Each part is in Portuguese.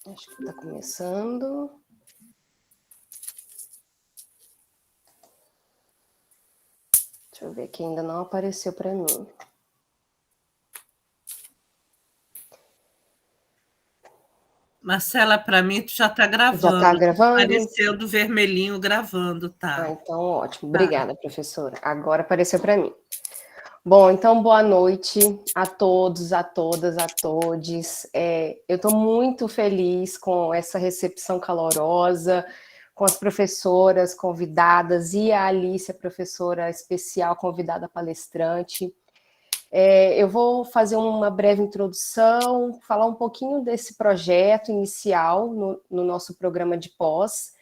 Acho que está começando. Deixa eu ver que ainda não apareceu para mim. Marcela, para mim tu já está gravando. Já está gravando? Apareceu do vermelhinho gravando, tá? Ah, então ótimo. Obrigada, professora. Agora apareceu para mim. Bom, então boa noite a todos, a todas, a todes. Eu estou muito feliz com essa recepção calorosa, com as professoras convidadas e a Alice, a professora especial convidada palestrante. Eu vou fazer uma breve introdução, falar um pouquinho desse projeto inicial no nosso programa de pós,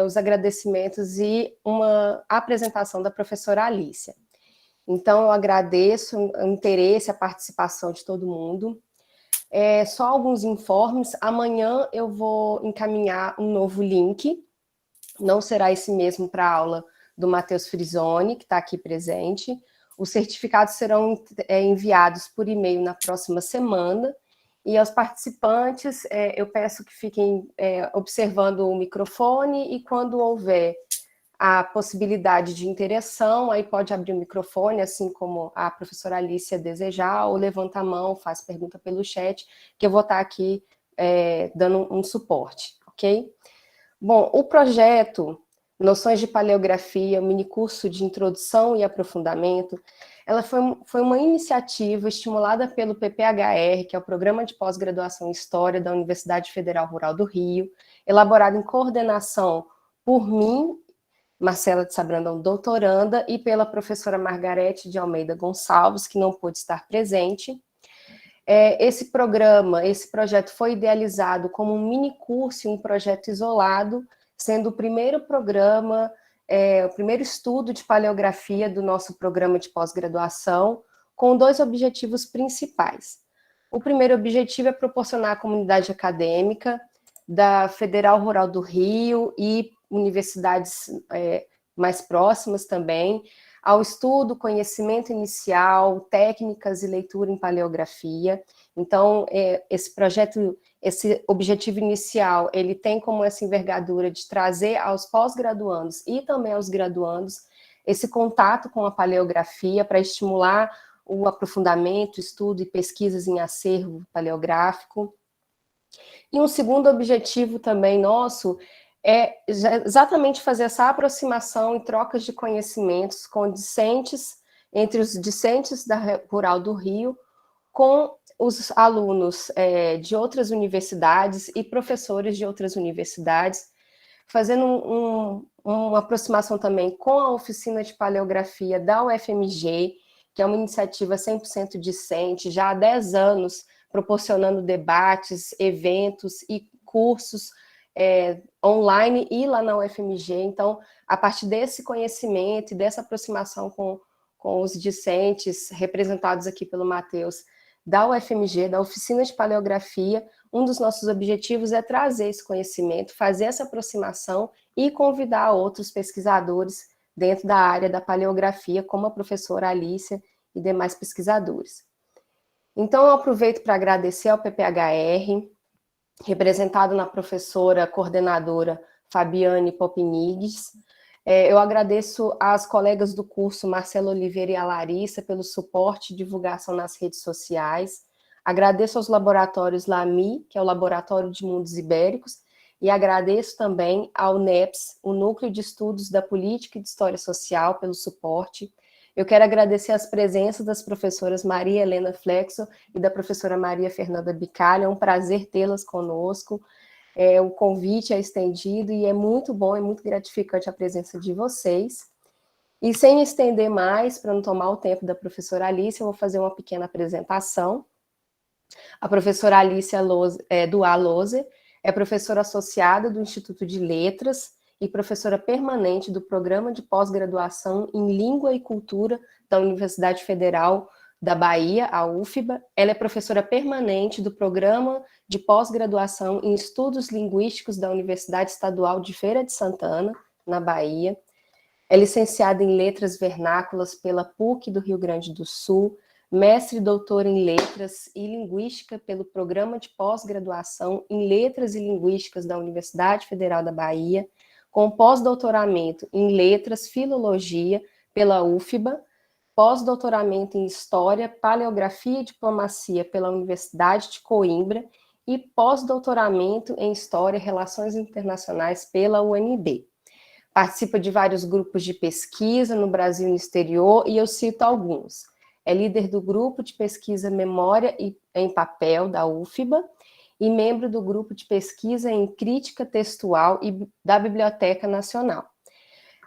os agradecimentos e uma apresentação da professora Alicia. Então, eu agradeço o interesse, a participação de todo mundo. Só alguns informes. Amanhã eu vou encaminhar um novo link. Não será esse mesmo para a aula do Matheus Frisoni, que está aqui presente. Os certificados serão enviados por e-mail na próxima semana. E aos participantes, eu peço que fiquem observando o microfone e quando houver a possibilidade de interação, aí pode abrir o microfone, assim como a professora Alicia desejar, ou levanta a mão, faz pergunta pelo chat, que eu vou estar aqui dando um suporte, ok? Bom, o projeto Noções de Paleografia, minicurso de introdução e aprofundamento, ela foi uma iniciativa estimulada pelo PPHR, que é o Programa de Pós-Graduação em História da Universidade Federal Rural do Rio, elaborado em coordenação por mim, Marcela de Sabrandão, doutoranda, e pela professora Margarete de Almeida Gonçalves, que não pôde estar presente. Esse projeto foi idealizado como um mini curso, um projeto isolado, sendo o primeiro programa, o primeiro estudo de paleografia do nosso programa de pós-graduação, com 2 objetivos principais. O primeiro objetivo é proporcionar à comunidade acadêmica da Federal Rural do Rio e universidades mais próximas também, ao estudo, conhecimento inicial, técnicas e leitura em paleografia. Então, esse projeto, esse objetivo inicial, ele tem como essa envergadura de trazer aos pós-graduandos e também aos graduandos esse contato com a paleografia para estimular o aprofundamento, estudo e pesquisas em acervo paleográfico. E um segundo objetivo também nosso é exatamente fazer essa aproximação e trocas de conhecimentos com discentes, entre os discentes da Rural do Rio, com os alunos de outras universidades e professores de outras universidades, fazendo uma aproximação também com a oficina de paleografia da UFMG, que é uma iniciativa 100% discente, já há 10 anos, proporcionando debates, eventos e cursos online e lá na UFMG. Então, a partir desse conhecimento e dessa aproximação com os discentes, representados aqui pelo Matheus, da UFMG, da Oficina de Paleografia, um dos nossos objetivos é trazer esse conhecimento, fazer essa aproximação e convidar outros pesquisadores dentro da área da paleografia, como a professora Alicia e demais pesquisadores. Então, eu aproveito para agradecer ao PPHR, representado na professora coordenadora Fabiane Popinigues. Eu agradeço às colegas do curso, Marcela Oliveira e a Larissa, pelo suporte e divulgação nas redes sociais. Agradeço aos laboratórios LAMI, que é o Laboratório de Mundos Ibéricos, e agradeço também ao NEPS, o Núcleo de Estudos da Política e de História Social, pelo suporte. Eu quero agradecer as presenças das professoras Maria Helena Flexo e da professora Maria Fernanda Bicalho. É um prazer tê-las conosco. O convite é estendido e é muito bom e muito gratificante a presença de vocês. E sem me estender mais, para não tomar o tempo da professora Alice, eu vou fazer uma pequena apresentação. A professora Alicia Duá Loser é professora associada do Instituto de Letras e professora permanente do Programa de Pós-Graduação em Língua e Cultura da Universidade Federal da Bahia, a UFBA. Ela é professora permanente do Programa de Pós-Graduação em Estudos Linguísticos da Universidade Estadual de Feira de Santana, na Bahia. É licenciada em Letras Vernáculas pela PUC do Rio Grande do Sul, mestre e doutor em Letras e Linguística pelo Programa de Pós-Graduação em Letras e Linguísticas da Universidade Federal da Bahia, com pós-doutoramento em Letras, Filologia pela UFBA, pós-doutoramento em História, Paleografia e Diplomacia pela Universidade de Coimbra e pós-doutoramento em História e Relações Internacionais pela UNB. Participa de vários grupos de pesquisa no Brasil e no exterior, e eu cito alguns. É líder do grupo de pesquisa Memória em Papel, da UFBA, e membro do grupo de pesquisa em Crítica Textual da Biblioteca Nacional.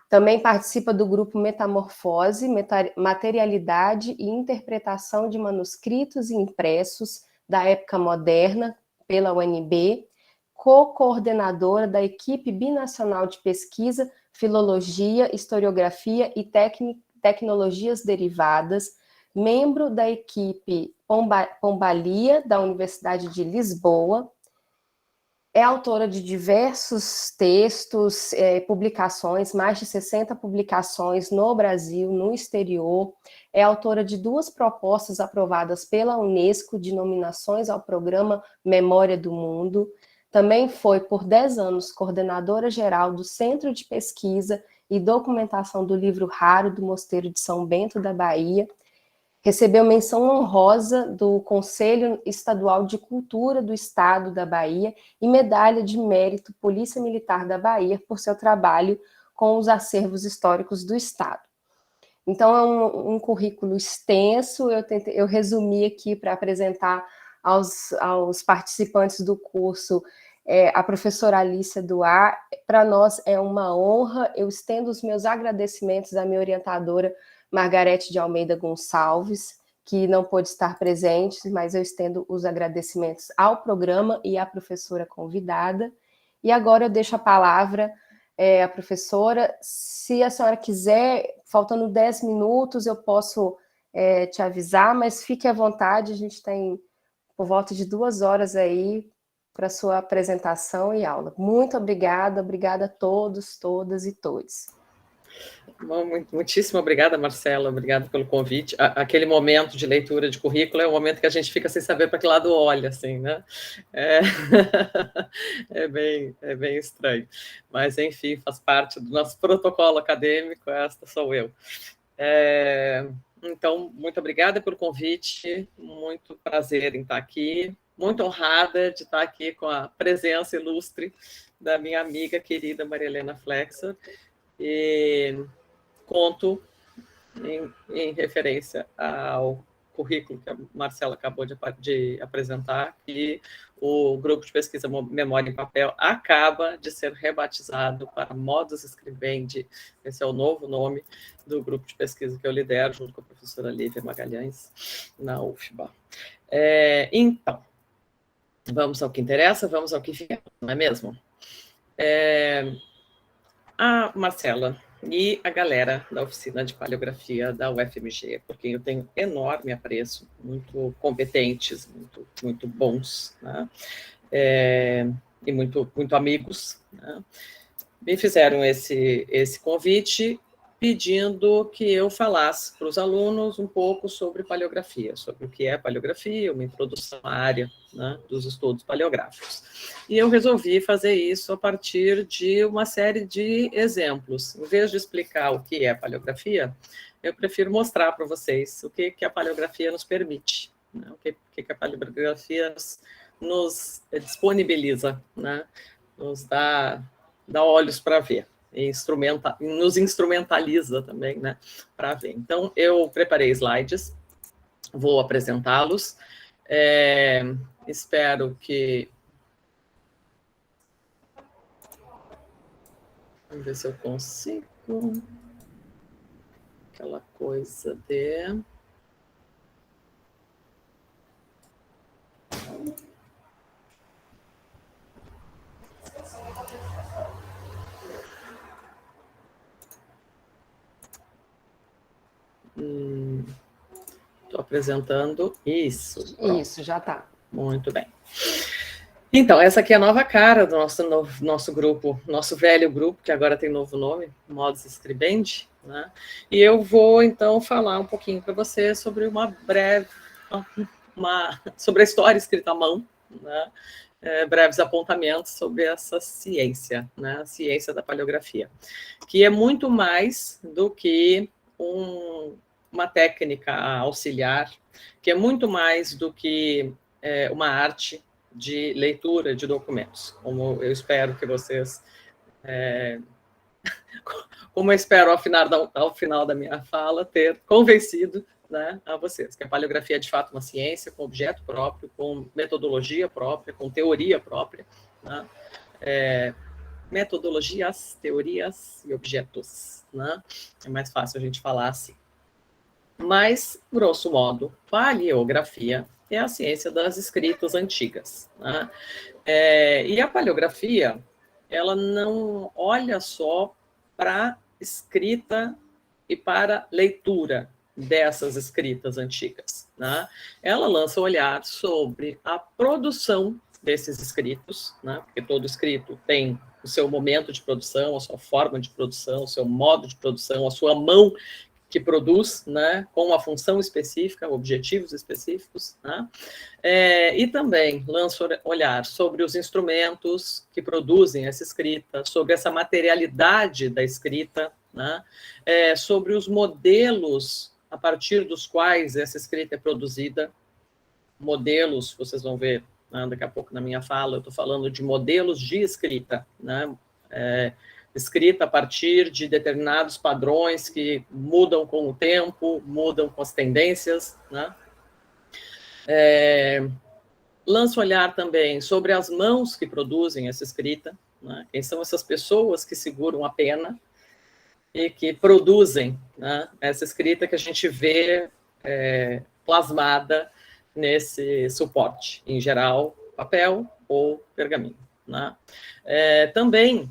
Também participa do grupo Metamorfose, Materialidade e Interpretação de Manuscritos e Impressos da Época Moderna, pela UNB, co-coordenadora da equipe binacional de pesquisa, filologia, historiografia e tecnologias derivadas, membro da equipe Pombalia, da Universidade de Lisboa, é autora de diversos textos, publicações, mais de 60 publicações no Brasil, no exterior, é autora de 2 propostas aprovadas pela Unesco de nominações ao programa Memória do Mundo, também foi por 10 anos coordenadora geral do Centro de Pesquisa e Documentação do Livro Raro do Mosteiro de São Bento da Bahia, recebeu menção honrosa do Conselho Estadual de Cultura do Estado da Bahia e medalha de mérito Polícia Militar da Bahia por seu trabalho com os acervos históricos do Estado. Então, é um currículo extenso, eu resumi aqui para apresentar aos participantes do curso a professora Alicia Duar. Para nós é uma honra, eu estendo os meus agradecimentos à minha orientadora, Margarete de Almeida Gonçalves, que não pôde estar presente, mas eu estendo os agradecimentos ao programa e à professora convidada. E agora eu deixo a palavra à professora. Se a senhora quiser, faltando 10 minutos, eu posso te avisar, mas fique à vontade, a gente tem por volta de 2 horas aí para a sua apresentação e aula. Muito obrigada a todos, todas e todos. Bom, muitíssimo obrigada, Marcela, obrigada pelo convite. Aquele momento de leitura de currículo é o momento que a gente fica sem saber para que lado olha, assim, né? É bem estranho, mas, enfim, faz parte do nosso protocolo acadêmico, esta sou eu. Então, muito obrigada pelo convite, muito prazer em estar aqui, muito honrada de estar aqui com a presença ilustre da minha amiga querida Maria Helena Flexer, e conto em referência ao currículo que a Marcela acabou de apresentar, que o grupo de pesquisa Memória em Papel acaba de ser rebatizado para Modus Scribendi. Esse é o novo nome do grupo de pesquisa que eu lidero, junto com a professora Lívia Magalhães, na UFBA. Então, vamos ao que interessa, vamos ao que fica, não é mesmo? A Marcela e a galera da oficina de paleografia da UFMG, por quem eu tenho enorme apreço, muito competentes, muito bons, né? E muito amigos, né? Me fizeram esse convite pedindo que eu falasse para os alunos um pouco sobre paleografia, sobre o que é paleografia, uma introdução à área, né, dos estudos paleográficos. E eu resolvi fazer isso a partir de uma série de exemplos. Em vez de explicar o que é paleografia, eu prefiro mostrar para vocês o que a paleografia nos permite, né, o que a paleografia nos disponibiliza, né, nos dá olhos para ver. Nos instrumentaliza também, né, para ver. Então, eu preparei slides, vou apresentá-los, espero que... Vamos ver se eu consigo... Aquela coisa de... Estou apresentando isso. Pronto. Isso, já está. Muito bem. Então, essa aqui é a nova cara do nosso grupo, nosso velho grupo, que agora tem novo nome, Modos Scriband, né? E eu vou, então, falar um pouquinho para você sobre sobre a história escrita à mão, né? Breves apontamentos sobre essa ciência, né? A ciência da paleografia, que é muito mais do que uma técnica auxiliar, que é muito mais do que uma arte de leitura de documentos, como eu espero que vocês, como eu espero ao final da minha fala, ter convencido, né, a vocês, que a paleografia é de fato uma ciência com objeto próprio, com metodologia própria, com teoria própria, né? Metodologias, teorias e objetos, né? É mais fácil a gente falar assim. Mas, grosso modo, paleografia é a ciência das escritas antigas, né? E a paleografia, ela não olha só para escrita e para leitura dessas escritas antigas, né? Ela lança o olhar sobre a produção desses escritos, né? Porque todo escrito tem o seu momento de produção, a sua forma de produção, o seu modo de produção, a sua mão que produz, né, com uma função específica, objetivos específicos, né? E também lança olhar sobre os instrumentos que produzem essa escrita, sobre essa materialidade da escrita, né? Sobre os modelos a partir dos quais essa escrita é produzida. Modelos, vocês vão ver, né, daqui a pouco na minha fala, eu estou falando de modelos de escrita, né? Escrita a partir de determinados padrões que mudam com o tempo, mudam com as tendências, né? Lança olhar também sobre as mãos que produzem essa escrita, né? Quem são essas pessoas que seguram a pena e que produzem, né, essa escrita que a gente vê plasmada nesse suporte, em geral, papel ou pergaminho, né? Também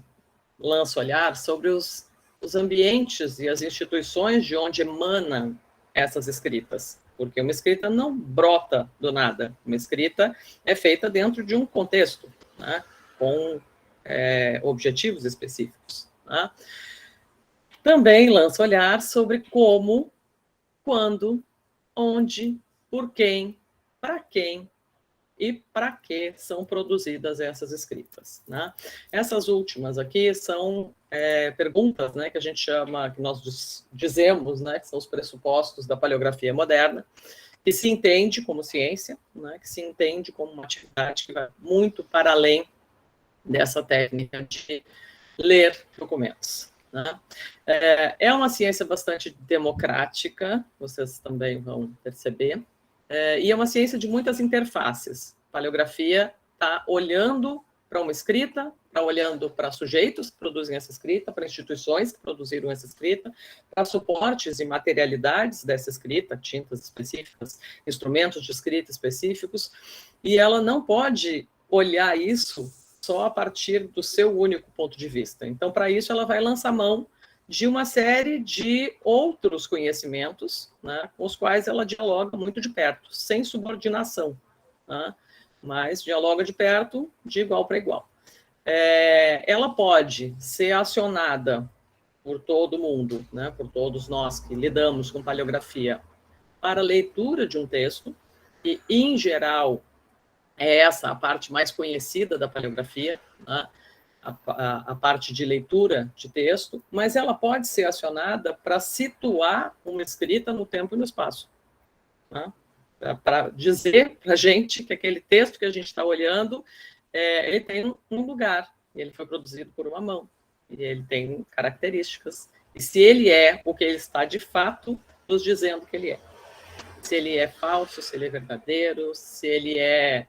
lança olhar sobre os ambientes e as instituições de onde emanam essas escritas, porque uma escrita não brota do nada, uma escrita é feita dentro de um contexto, né, com objetivos específicos, né? Também lança olhar sobre como, quando, onde, por quem, e para que são produzidas essas escritas, né? Essas últimas aqui são perguntas, né, que a gente chama, que nós dizemos, né, que são os pressupostos da paleografia moderna, que se entende como ciência, né, que se entende como uma atividade que vai muito para além dessa técnica de ler documentos, né? É uma ciência bastante democrática, vocês também vão perceber, e é uma ciência de muitas interfaces. A paleografia está olhando para uma escrita, está olhando para sujeitos que produzem essa escrita, para instituições que produziram essa escrita, para suportes e materialidades dessa escrita, tintas específicas, instrumentos de escrita específicos, e ela não pode olhar isso só a partir do seu único ponto de vista. Então, para isso, ela vai lançar mão de uma série de outros conhecimentos, né, com os quais ela dialoga muito de perto, sem subordinação, né, mas dialoga de perto, de igual para igual. Ela pode ser acionada por todo mundo, né, por todos nós que lidamos com paleografia, para a leitura de um texto, e, em geral, é essa a parte mais conhecida da paleografia, né, a parte de leitura de texto, mas ela pode ser acionada para situar uma escrita no tempo e no espaço, né? Para dizer para a gente que aquele texto que a gente está olhando, ele tem um lugar, ele foi produzido por uma mão, e ele tem características, e se ele é o que ele está de fato nos dizendo que ele é. Se ele é falso, se ele é verdadeiro, se ele é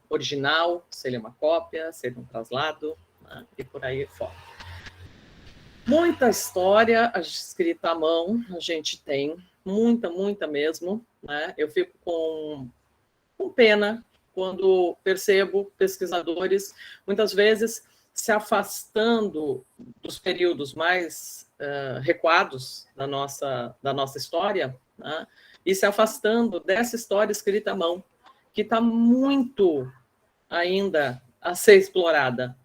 original, se ele é uma cópia, se ele é um traslado, né, e por aí fora. Muita história escrita à mão, a gente tem, muita mesmo, né? Eu fico com pena quando percebo pesquisadores, muitas vezes, se afastando dos períodos mais recuados da nossa história, né? E se afastando dessa história escrita à mão, que está muito ainda a ser explorada.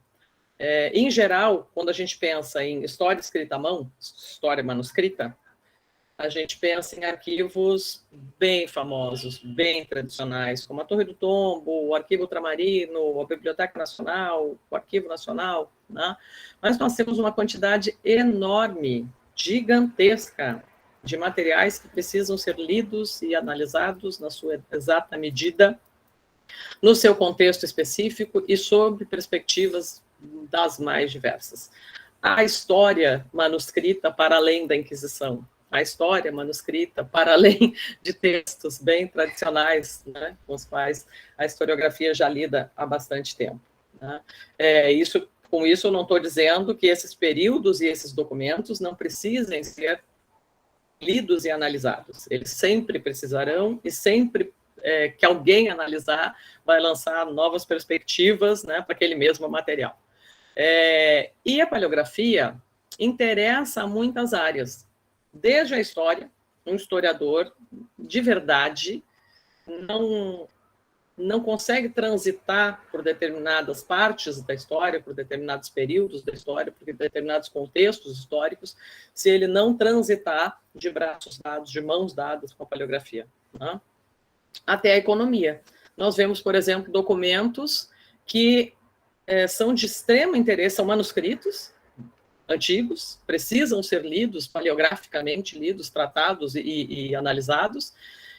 Em geral, quando a gente pensa em história escrita à mão, história manuscrita, a gente pensa em arquivos bem famosos, bem tradicionais, como a Torre do Tombo, o Arquivo Ultramarino, a Biblioteca Nacional, o Arquivo Nacional, né? Mas nós temos uma quantidade enorme, gigantesca, de materiais que precisam ser lidos e analisados na sua exata medida, no seu contexto específico e sob perspectivas das mais diversas. A história manuscrita para além da Inquisição, a história manuscrita para além de textos bem tradicionais, né, com os quais a historiografia já lida há bastante tempo. Né? Com isso, eu não estou dizendo que esses períodos e esses documentos não precisem ser lidos e analisados. Eles sempre precisarão e sempre que alguém analisar vai lançar novas perspectivas, né, para aquele mesmo material. E a paleografia interessa a muitas áreas. Desde a história, um historiador de verdade não consegue transitar por determinadas partes da história, por determinados períodos da história, por determinados contextos históricos, se ele não transitar de braços dados, de mãos dadas com a paleografia. Né? Até a economia. Nós vemos, por exemplo, documentos que são de extremo interesse, são manuscritos antigos, precisam ser lidos, paleograficamente lidos, tratados e analisados,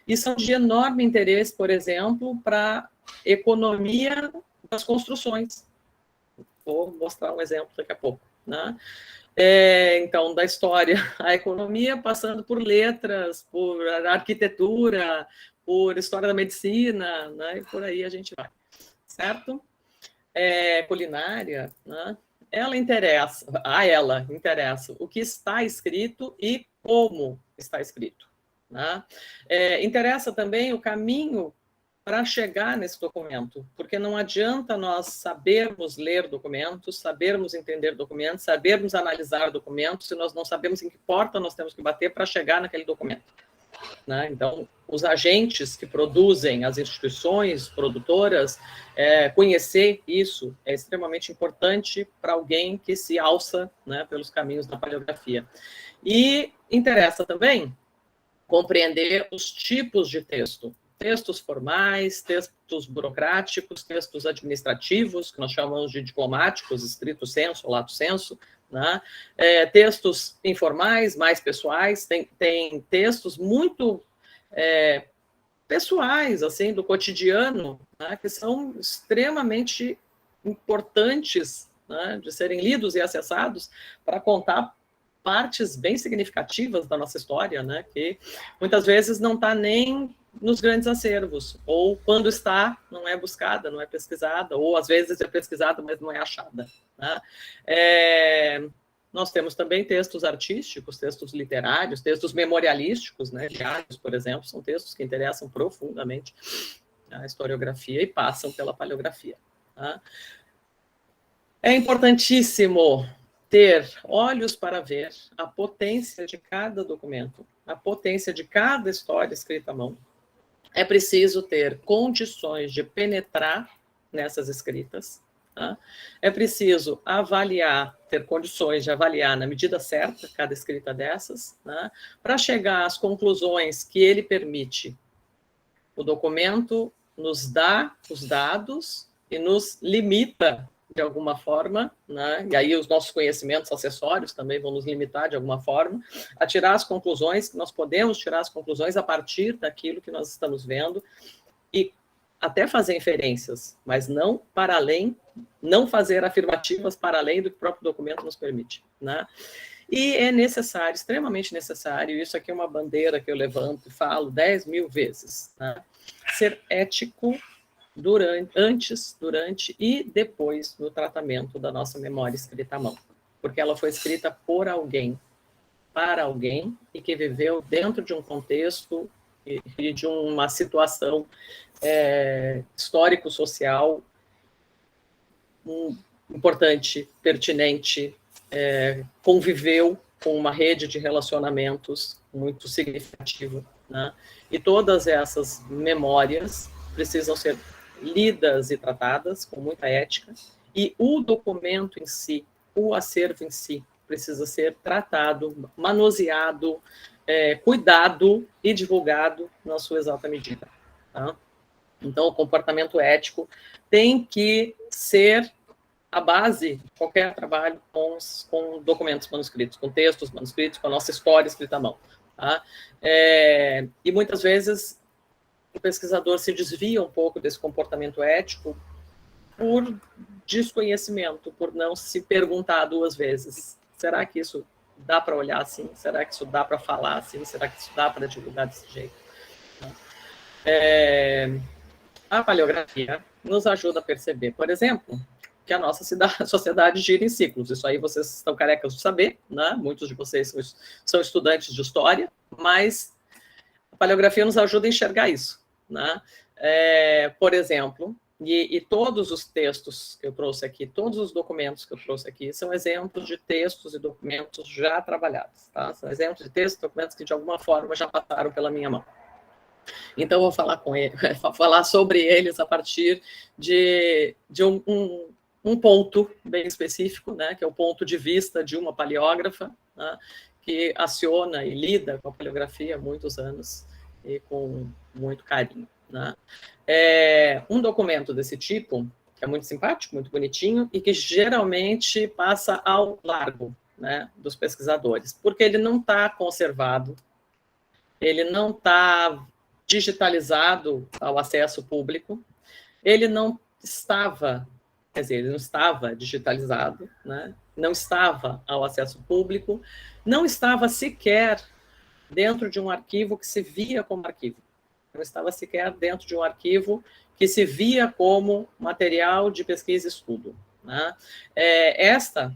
e são de enorme interesse, por exemplo, para a economia das construções. Vou mostrar um exemplo daqui a pouco. Né? Então, da história, a economia passando por letras, por arquitetura, por história da medicina, né? E por aí a gente vai, certo? Culinária, né? Ela interessa o que está escrito e como está escrito. Né? Interessa também o caminho para chegar nesse documento, porque não adianta nós sabermos ler documentos, sabermos entender documentos, sabermos analisar documentos, se nós não sabemos em que porta nós temos que bater para chegar naquele documento. Né? Então, os agentes que produzem, as instituições produtoras, conhecer isso é extremamente importante para alguém que se alça, né, pelos caminhos da paleografia. E interessa também compreender os tipos de texto. Textos formais, textos burocráticos, textos administrativos, que nós chamamos de diplomáticos, stricto sensu, lato sensu, né? Textos informais, mais pessoais, tem textos muito pessoais, assim, do cotidiano, né? Que são extremamente importantes, né? De serem lidos e acessados para contar partes bem significativas da nossa história, né? Que muitas vezes não está nem nos grandes acervos, ou quando está, não é buscada, não é pesquisada, ou às vezes é pesquisada, mas não é achada. Né? Nós temos também textos artísticos, textos literários, textos memorialísticos, né? Diários, por exemplo, são textos que interessam profundamente a historiografia e passam pela paleografia. Tá? É importantíssimo ter olhos para ver a potência de cada documento, a potência de cada história escrita à mão. É preciso ter condições de penetrar nessas escritas. Tá? É preciso avaliar, ter condições de avaliar na medida certa cada escrita dessas, né? Para chegar às conclusões que ele permite. O documento nos dá os dados e nos limita de alguma forma, né? E aí os nossos conhecimentos acessórios também vão nos limitar de alguma forma a tirar as conclusões, que nós podemos tirar as conclusões a partir daquilo que nós estamos vendo e até fazer inferências, mas não para além, não fazer afirmativas para além do que o próprio documento nos permite. Né? E é necessário, extremamente necessário, isso aqui é uma bandeira que eu levanto e falo 10 mil vezes, né? Ser ético antes, durante e depois no tratamento da nossa memória escrita à mão, porque ela foi escrita por alguém, para alguém, e que viveu dentro de um contexto e de uma situação histórico-social importante, pertinente, conviveu com uma rede de relacionamentos muito significativa, né? E todas essas memórias precisam ser lidas e tratadas com muita ética, e o documento em si, o acervo em si, precisa ser tratado, manuseado, cuidado e divulgado na sua exata medida. Tá? Então, o comportamento ético tem que ser a base de qualquer trabalho com documentos manuscritos, com textos manuscritos, com a nossa história escrita à mão. Tá? E muitas vezes o pesquisador se desvia um pouco desse comportamento ético por desconhecimento, por não se perguntar 2 vezes. Será que isso dá para olhar assim? Será que isso dá para falar assim? Será que isso dá para divulgar desse jeito? A paleografia nos ajuda a perceber, por exemplo, que a nossa sociedade gira em ciclos. Isso aí vocês estão carecas de saber, né? Muitos de vocês são estudantes de história, mas a paleografia nos ajuda a enxergar isso, né? Por exemplo, e todos os textos que eu trouxe aqui, todos os documentos que eu trouxe aqui, são exemplos de textos e documentos já trabalhados, tá? São exemplos de textos e documentos que, de alguma forma, já passaram pela minha mão. Então, eu vou falar sobre eles a partir de um ponto bem específico, né, que é o ponto de vista de uma paleógrafa, né, que aciona e lida com a paleografia há muitos anos e com muito carinho. Né? Um documento desse tipo, que é muito simpático, muito bonitinho, e que geralmente passa ao largo, né, dos pesquisadores, porque ele não está conservado, ele não está digitalizado ao acesso público, ele não estava digitalizado, né? Não estava ao acesso público, não estava sequer dentro de um arquivo que se via como arquivo, não estava sequer dentro de um arquivo que se via como material de pesquisa e estudo. Né? Esta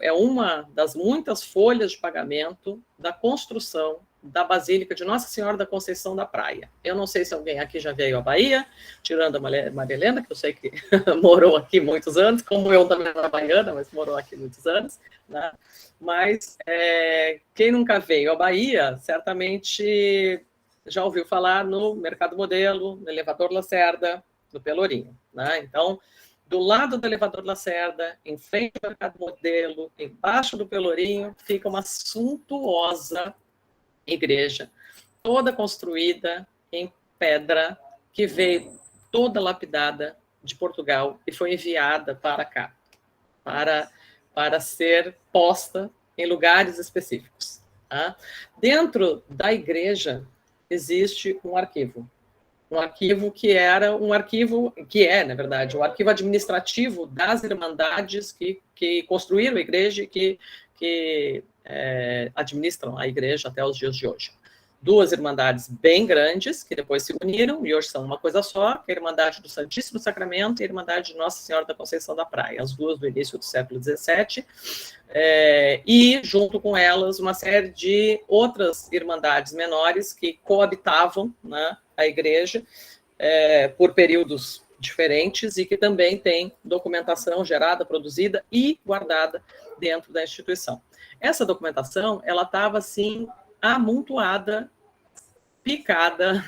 é uma das muitas folhas de pagamento da construção da Basílica de Nossa Senhora da Conceição da Praia. Eu não sei se alguém aqui já veio à Bahia, tirando a Maria Helena, que eu sei que morou aqui muitos anos, como eu também era baiana, mas morou aqui muitos anos. Né? Mas quem nunca veio à Bahia, certamente já ouviu falar no Mercado Modelo, no Elevador Lacerda, no Pelourinho. Né? Então, do lado do Elevador Lacerda, em frente ao Mercado Modelo, embaixo do Pelourinho, fica uma suntuosa igreja, toda construída em pedra, que veio toda lapidada de Portugal e foi enviada para cá, para ser posta em lugares específicos. Tá? Dentro da igreja existe um arquivo que era um arquivo, que é, na verdade, um arquivo administrativo das irmandades que construíram a igreja e que administram a igreja até os dias de hoje. 2 irmandades bem grandes, que depois se uniram, e hoje são uma coisa só, que é a Irmandade do Santíssimo Sacramento e a Irmandade de Nossa Senhora da Conceição da Praia, as 2 do início do século XVII, e, junto com elas, uma série de outras irmandades menores que coabitavam, né, a igreja por períodos diferentes e que também tem documentação gerada, produzida e guardada dentro da instituição. Essa documentação, ela estava, assim, amontoada, picada,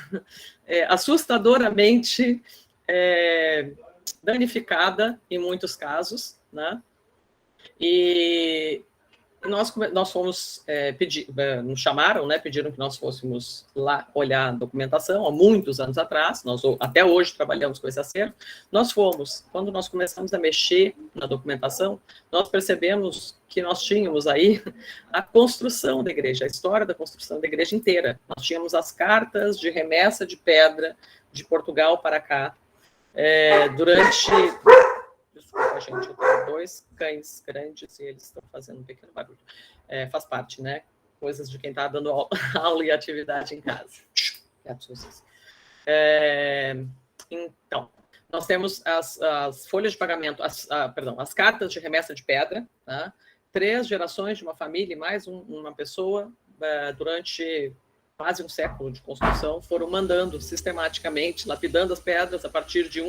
assustadoramente danificada em muitos casos, né? E nós fomos nos chamaram, né? Pediram que nós fôssemos lá olhar a documentação há muitos anos atrás. Nós até hoje trabalhamos com esse acervo. Nós fomos, quando nós começamos a mexer na documentação, nós percebemos que nós tínhamos aí a construção da igreja, a história da construção da igreja inteira. Nós tínhamos as cartas de remessa de pedra de Portugal para cá durante... Desculpa, gente, eu tenho 2 cães grandes e eles estão fazendo um pequeno barulho. Faz parte, né? Coisas de quem está dando aula e atividade em casa. Então, nós temos as folhas de pagamento, as cartas de remessa de pedra, tá? 3 gerações de uma família e mais uma pessoa, durante quase um século de construção, foram mandando sistematicamente, lapidando as pedras a partir de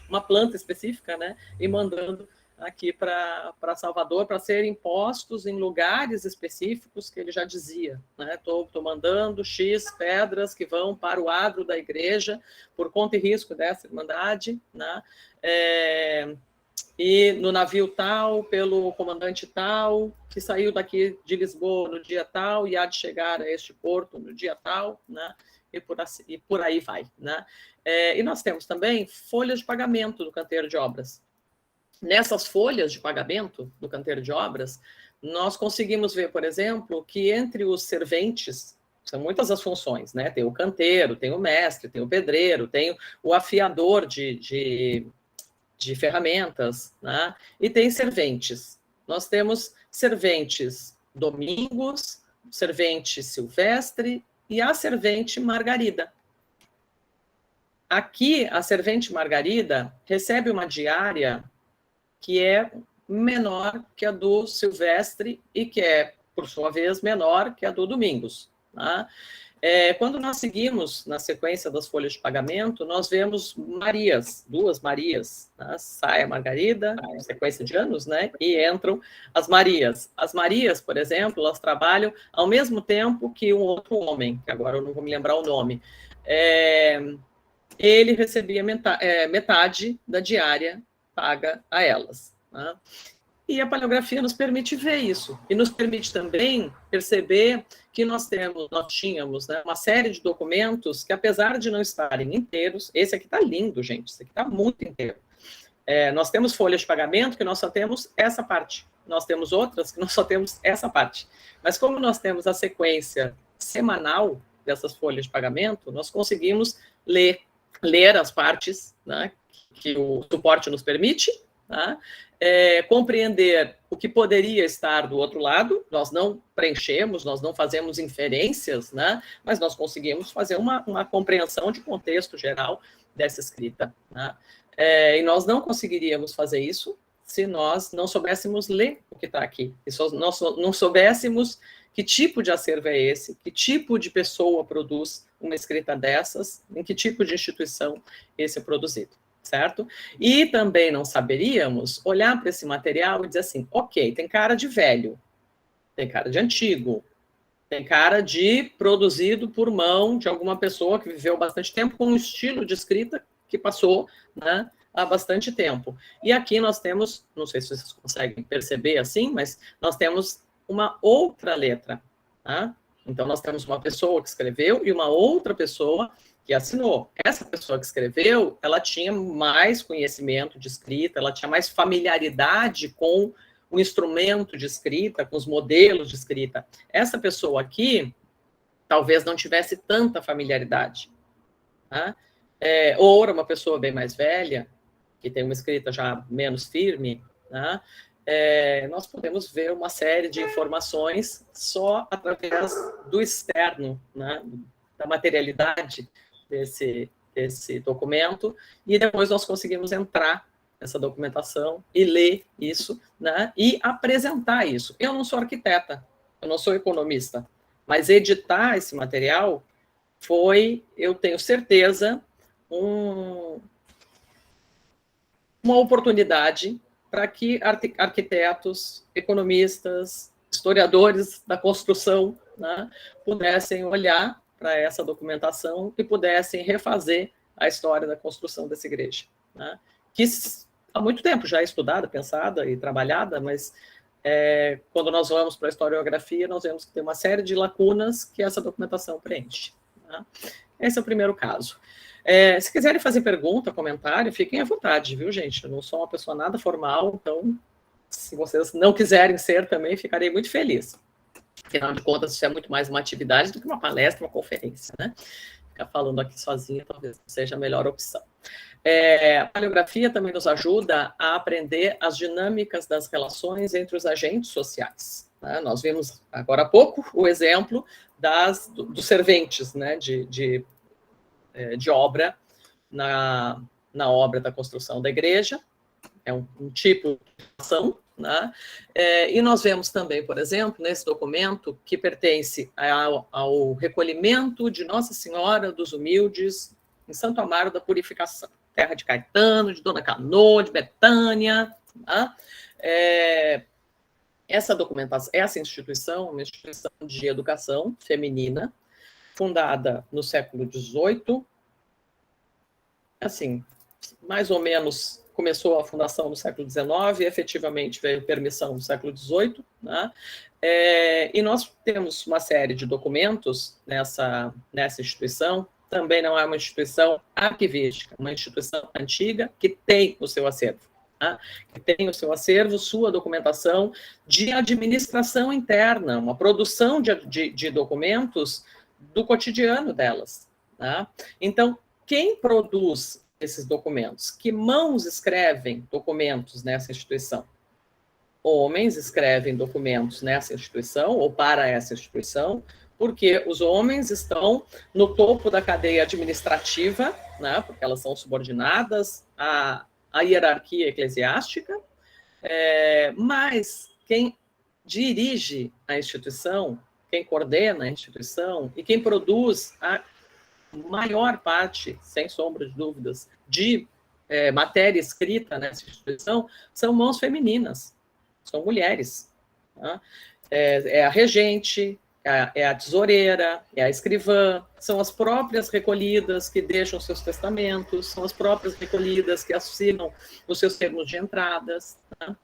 uma planta específica, né, e mandando aqui para Salvador, para serem postos em lugares específicos que ele já dizia, né? Estou mandando X pedras que vão para o adro da igreja por conta e risco dessa irmandade, né? E no navio tal, pelo comandante tal, que saiu daqui de Lisboa no dia tal e há de chegar a este porto no dia tal, né? E por aí vai, né? E nós temos também folhas de pagamento do canteiro de obras. Nessas folhas de pagamento do canteiro de obras, nós conseguimos ver, por exemplo, que entre os serventes, são muitas as funções, né? Tem o canteiro, tem o mestre, tem o pedreiro, tem o afiador de ferramentas, né? E tem serventes. Nós temos serventes Domingos, servente Silvestre e a servente Margarida. Aqui, a servente Margarida recebe uma diária que é menor que a do Silvestre e que é, por sua vez, menor que a do Domingos. Tá? Quando nós seguimos na sequência das folhas de pagamento, nós vemos Marias, duas Marias. Tá? Sai a Margarida, sequência de anos, né? E entram as Marias. As Marias, por exemplo, elas trabalham ao mesmo tempo que um outro homem, que agora eu não vou me lembrar o nome. Ele recebia metade da diária paga a elas. Né? E a paleografia nos permite ver isso, e nos permite também perceber que nós tínhamos, né, uma série de documentos que, apesar de não estarem inteiros, esse aqui está lindo, gente, esse aqui está muito inteiro. Nós temos folhas de pagamento que nós só temos essa parte, nós temos outras que nós só temos essa parte. Mas como nós temos a sequência semanal dessas folhas de pagamento, nós conseguimos ler as partes, né, que o suporte nos permite, tá? Compreender o que poderia estar do outro lado. Nós não preenchemos, nós não fazemos inferências, né? Mas nós conseguimos fazer uma compreensão de contexto geral dessa escrita. Né? E nós não conseguiríamos fazer isso se nós não soubéssemos ler o que está aqui, se nós não soubéssemos que tipo de acervo é esse, que tipo de pessoa produz uma escrita dessas, em que tipo de instituição esse é produzido, certo? E também não saberíamos olhar para esse material e dizer assim, ok, tem cara de velho, tem cara de antigo, tem cara de produzido por mão de alguma pessoa que viveu bastante tempo com um estilo de escrita que passou, né, há bastante tempo. E aqui nós temos, não sei se vocês conseguem perceber assim, mas nós temos uma outra letra, tá? Então, nós temos uma pessoa que escreveu e uma outra pessoa que assinou. Essa pessoa que escreveu, ela tinha mais conhecimento de escrita, ela tinha mais familiaridade com o instrumento de escrita, com os modelos de escrita. Essa pessoa aqui, talvez não tivesse tanta familiaridade. Tá? Ou era uma pessoa bem mais velha, que tem uma escrita já menos firme, tá? Nós podemos ver uma série de informações só através do externo, né, da materialidade desse documento, e depois nós conseguimos entrar nessa documentação e ler isso, né, e apresentar isso. Eu não sou arquiteta, eu não sou economista, mas editar esse material foi, eu tenho certeza, uma oportunidade para que arquitetos, economistas, historiadores da construção, né, pudessem olhar para essa documentação e pudessem refazer a história da construção dessa igreja, né, que há muito tempo já é estudada, pensada e trabalhada, mas quando nós vamos para a historiografia, nós vemos que tem uma série de lacunas que essa documentação preenche. Né. Esse é o primeiro caso. Se quiserem fazer pergunta, comentário, fiquem à vontade, viu, gente? Eu não sou uma pessoa nada formal, então, se vocês não quiserem ser também, ficarei muito feliz. Afinal de contas, isso é muito mais uma atividade do que uma palestra, uma conferência, né? Ficar falando aqui sozinha talvez seja a melhor opção. A paleografia também nos ajuda a aprender as dinâmicas das relações entre os agentes sociais. Né? Nós vimos agora há pouco o exemplo dos serventes, né, de obra na obra da construção da igreja, é um tipo de ação, né? E nós vemos também, por exemplo, nesse documento, que pertence ao recolhimento de Nossa Senhora dos Humildes em Santo Amaro da Purificação, terra de Caetano, de Dona Canoa, de Betânia, Tá? Essa documentação, essa instituição, uma instituição de educação feminina, fundada no século XVIII, assim, mais ou menos começou a fundação no século XIX, efetivamente veio permissão no século XVIII, né? E nós temos uma série de documentos nessa instituição. Também não é uma instituição arquivística, uma instituição antiga que tem o seu acervo, tá? Que tem o seu acervo, sua documentação de administração interna, uma produção de documentos do cotidiano delas, tá? Então, quem produz esses documentos? Que mãos escrevem documentos nessa instituição? Homens escrevem documentos nessa instituição ou para essa instituição, porque os homens estão no topo da cadeia administrativa, né, porque elas são subordinadas à hierarquia eclesiástica, mas quem dirige a instituição, quem coordena a instituição e quem produz a maior parte, sem sombra de dúvidas, de matéria escrita nessa instituição, são mãos femininas, são mulheres. Tá? É a regente, é a tesoureira, é a escrivã, são as próprias recolhidas que deixam seus testamentos, são as próprias recolhidas que assinam os seus termos de entradas, tá?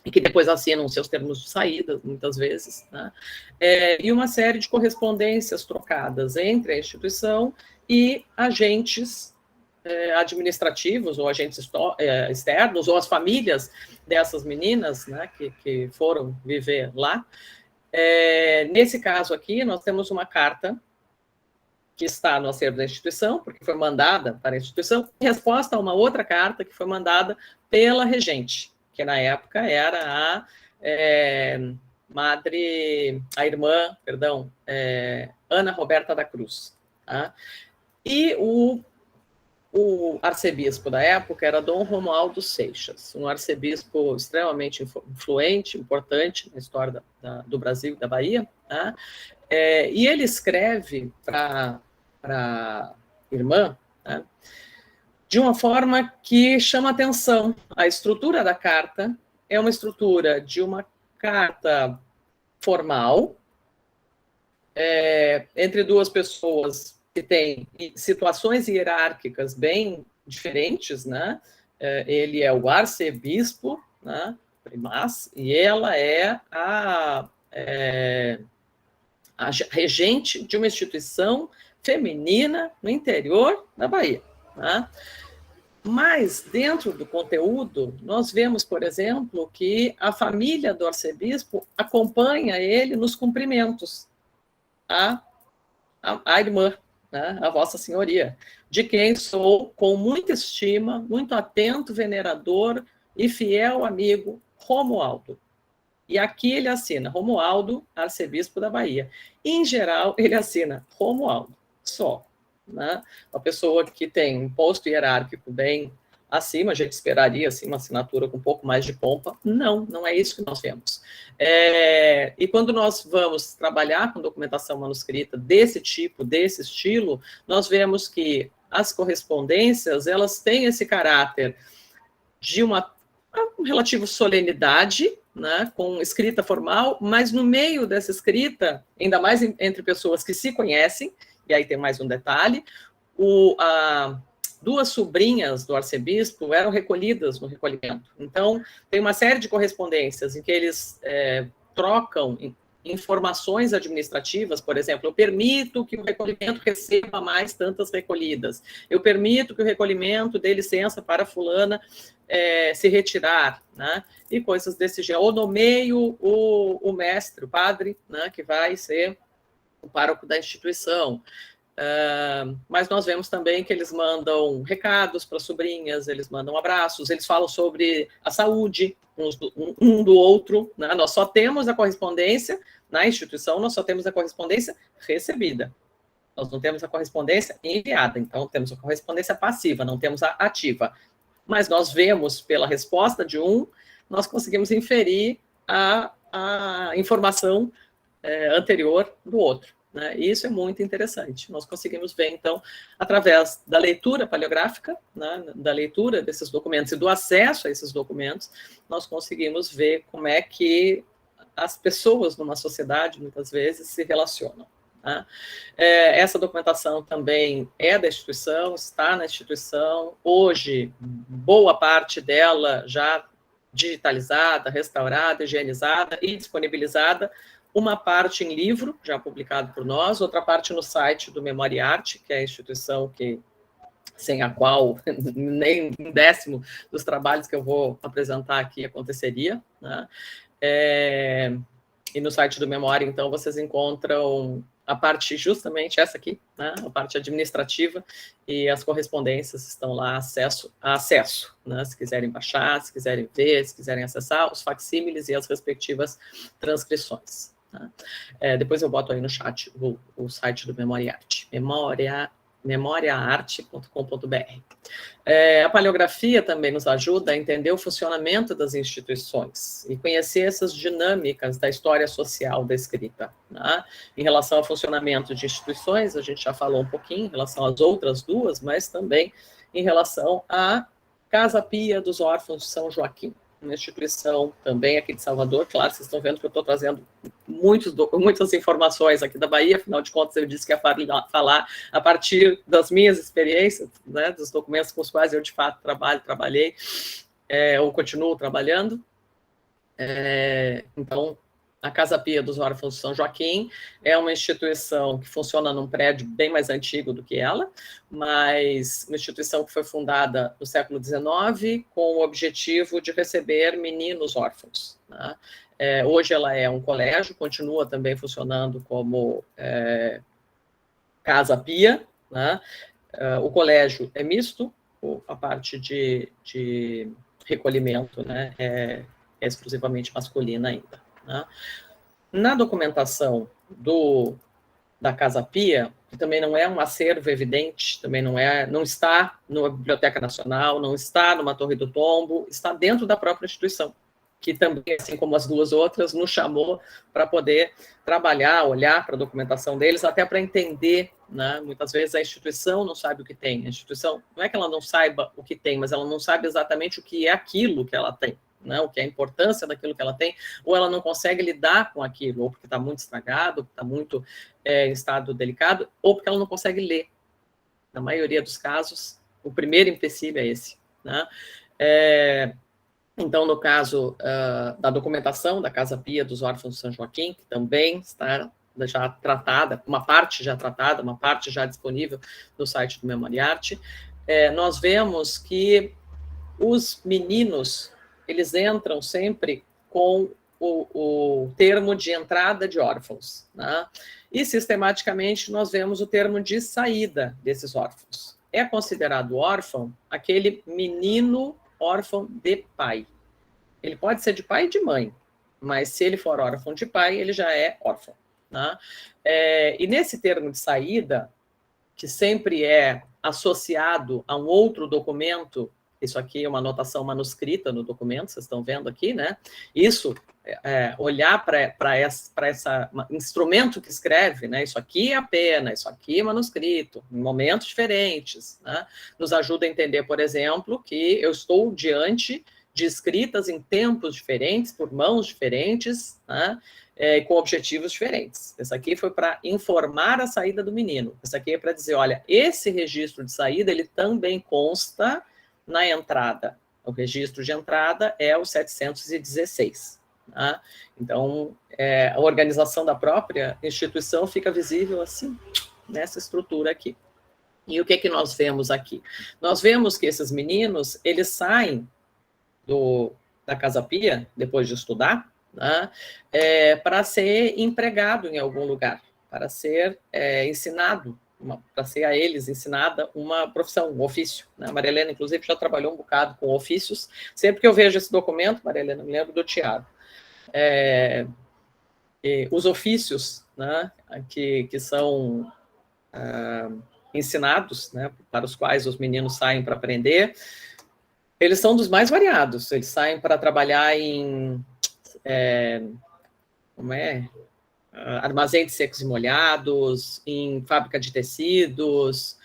E que depois assinam os seus termos de saída, muitas vezes, né? E uma série de correspondências trocadas entre a instituição e agentes administrativos, ou agentes externos, ou as famílias dessas meninas, né, que foram viver lá. Nesse caso aqui, nós temos uma carta que está no acervo da instituição, porque foi mandada para a instituição, em resposta a uma outra carta que foi mandada pela regente, que na época era a irmã, Ana Roberta da Cruz. Tá? E o arcebispo da época era Dom Romualdo Seixas, um arcebispo extremamente influente, importante na história do Brasil e da Bahia. Tá? E ele escreve para a irmã, tá? De uma forma que chama atenção. A estrutura da carta é uma estrutura de uma carta formal, entre duas pessoas que têm situações hierárquicas bem diferentes, né? Ele é o arcebispo, né? Primaz, e ela é a regente de uma instituição feminina no interior da Bahia. Tá? Mas, dentro do conteúdo, nós vemos, por exemplo, que a família do arcebispo acompanha ele nos cumprimentos à irmã, né, a Vossa Senhoria, de quem sou, com muita estima, muito atento, venerador e fiel amigo, Romualdo. E aqui ele assina Romualdo, arcebispo da Bahia. Em geral, ele assina Romualdo, só. Né? Uma pessoa que tem um posto hierárquico bem acima, a gente esperaria assim, uma assinatura com um pouco mais de pompa. Não é isso que nós vemos. E quando nós vamos trabalhar com documentação manuscrita desse tipo, desse estilo, nós vemos que as correspondências, elas têm esse caráter de uma relativa solenidade, né, com escrita formal, mas no meio dessa escrita, ainda mais entre pessoas que se conhecem, e aí tem mais um detalhe, duas sobrinhas do arcebispo eram recolhidas no recolhimento. Então, tem uma série de correspondências em que eles trocam informações administrativas, por exemplo, eu permito que o recolhimento receba mais tantas recolhidas, eu permito que o recolhimento dê licença para fulana se retirar, né? E coisas desse gênero. Ou nomeio o mestre, o padre, né, que vai ser o pároco da instituição. Mas nós vemos também que eles mandam recados para sobrinhas, eles mandam abraços, eles falam sobre a saúde um do outro, né? Nós só temos a correspondência, na instituição, nós só temos a correspondência recebida. Nós não temos a correspondência enviada, então temos a correspondência passiva, não temos a ativa. Mas nós vemos pela resposta de um, nós conseguimos inferir a informação anterior do outro. né? E isso é muito interessante. Nós conseguimos ver, então, através da leitura paleográfica, né, da leitura desses documentos e do acesso a esses documentos, nós conseguimos ver como é que as pessoas numa sociedade, muitas vezes, se relacionam. Tá? Essa documentação também é da instituição, está na instituição. Hoje, boa parte dela já digitalizada, restaurada, higienizada e disponibilizada, uma parte em livro, já publicado por nós, outra parte no site do Memória e Arte, que é a instituição sem a qual nem um décimo dos trabalhos que eu vou apresentar aqui aconteceria, né? E no site do Memória, então, vocês encontram a parte, justamente essa aqui, né? A parte administrativa, e as correspondências estão lá, acesso, né? Se quiserem baixar, se quiserem ver, se quiserem acessar, os facsímiles e as respectivas transcrições. Tá? Depois eu boto aí no chat o site do Memória e Arte, memoriaarte.com.br. A paleografia também nos ajuda a entender o funcionamento das instituições e conhecer essas dinâmicas da história social da escrita. Né? Em relação ao funcionamento de instituições, a gente já falou um pouquinho, em relação às outras duas, mas também em relação à Casa Pia dos Órfãos de São Joaquim, uma instituição também aqui de Salvador. Claro, vocês estão vendo que eu estou trazendo muitas informações aqui da Bahia, afinal de contas eu disse que ia falar a partir das minhas experiências, né, dos documentos com os quais eu de fato trabalhei, ou continuo trabalhando. Então, a Casa Pia dos Órfãos de São Joaquim é uma instituição que funciona num prédio bem mais antigo do que ela, mas uma instituição que foi fundada no século XIX com o objetivo de receber meninos órfãos. Né? Hoje ela é um colégio, continua também funcionando como Casa Pia. Né? O colégio é misto, a parte de recolhimento, né, é exclusivamente masculina ainda. Né? Na documentação da Casa Pia, que também não é um acervo evidente, também não está numa Biblioteca Nacional, não está numa Torre do Tombo, está dentro da própria instituição, que também, assim como as duas outras, nos chamou para poder trabalhar, olhar para a documentação deles, até para entender, né? Muitas vezes a instituição não sabe o que tem, a instituição, não é que ela não saiba o que tem, mas ela não sabe exatamente o que é aquilo que ela tem. Né, o que é a importância daquilo que ela tem, ou ela não consegue lidar com aquilo, ou porque está muito estragado, ou porque está muito em estado delicado, ou porque ela não consegue ler. Na maioria dos casos, o primeiro empecilho é esse. Né? Então, no caso da documentação da Casa Pia dos Órfãos de São Joaquim, que também está já tratada, uma parte já tratada, uma parte já disponível no site do Memória e Arte, nós vemos que os meninos eles entram sempre com o termo de entrada de órfãos, né? E, sistematicamente, nós vemos o termo de saída desses órfãos. É considerado órfão aquele menino órfão de pai. Ele pode ser de pai e de mãe, mas se ele for órfão de pai, ele já é órfão. Né? E nesse termo de saída, que sempre é associado a um outro documento, isso aqui é uma anotação manuscrita no documento, vocês estão vendo aqui, né? Isso, olhar para esse instrumento que escreve, né? Isso aqui é a pena, isso aqui é manuscrito, em momentos diferentes, né? Nos ajuda a entender, por exemplo, que eu estou diante de escritas em tempos diferentes, por mãos diferentes, né? Com objetivos diferentes. Esse aqui foi para informar a saída do menino. Esse aqui é para dizer, olha, esse registro de saída, ele também consta na entrada. O registro de entrada é o 716. Tá? Então, a organização da própria instituição fica visível assim, nessa estrutura aqui. E o que é que nós vemos aqui? Nós vemos que esses meninos, eles saem da Casa Pia, depois de estudar, né, para ser empregado em algum lugar, para ser ensinado, para ser a eles ensinada uma profissão, um ofício. Né? A Maria Helena, inclusive, já trabalhou um bocado com ofícios. Sempre que eu vejo esse documento, Maria Helena, me lembro do Tiago. Os ofícios, né, que são ensinados, né, para os quais os meninos saem para aprender, eles são dos mais variados. Eles saem para trabalhar em... armazém de secos e molhados, em fábrica de tecidos,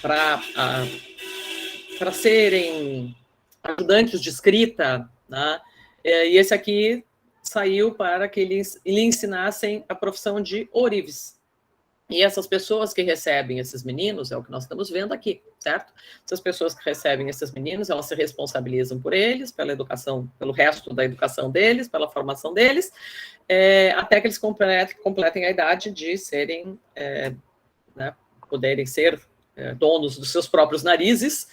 para serem ajudantes de escrita, né? E esse aqui saiu para que lhe ensinassem a profissão de ourives. E essas pessoas que recebem esses meninos, é o que nós estamos vendo aqui, certo? Essas pessoas que recebem esses meninos, elas se responsabilizam por eles, pela educação, pelo resto da educação deles, pela formação deles, até que eles completem a idade de serem, né, poderem ser donos dos seus próprios narizes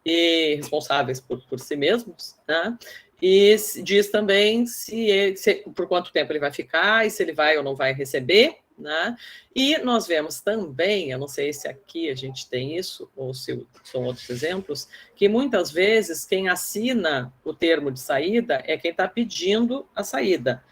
e responsáveis por si mesmos, né? E diz também por quanto tempo ele vai ficar e se ele vai ou não vai receber, né? E nós vemos também, eu não sei se aqui a gente tem isso, ou se são outros exemplos, que muitas vezes quem assina o termo de saída é quem está pedindo a saída.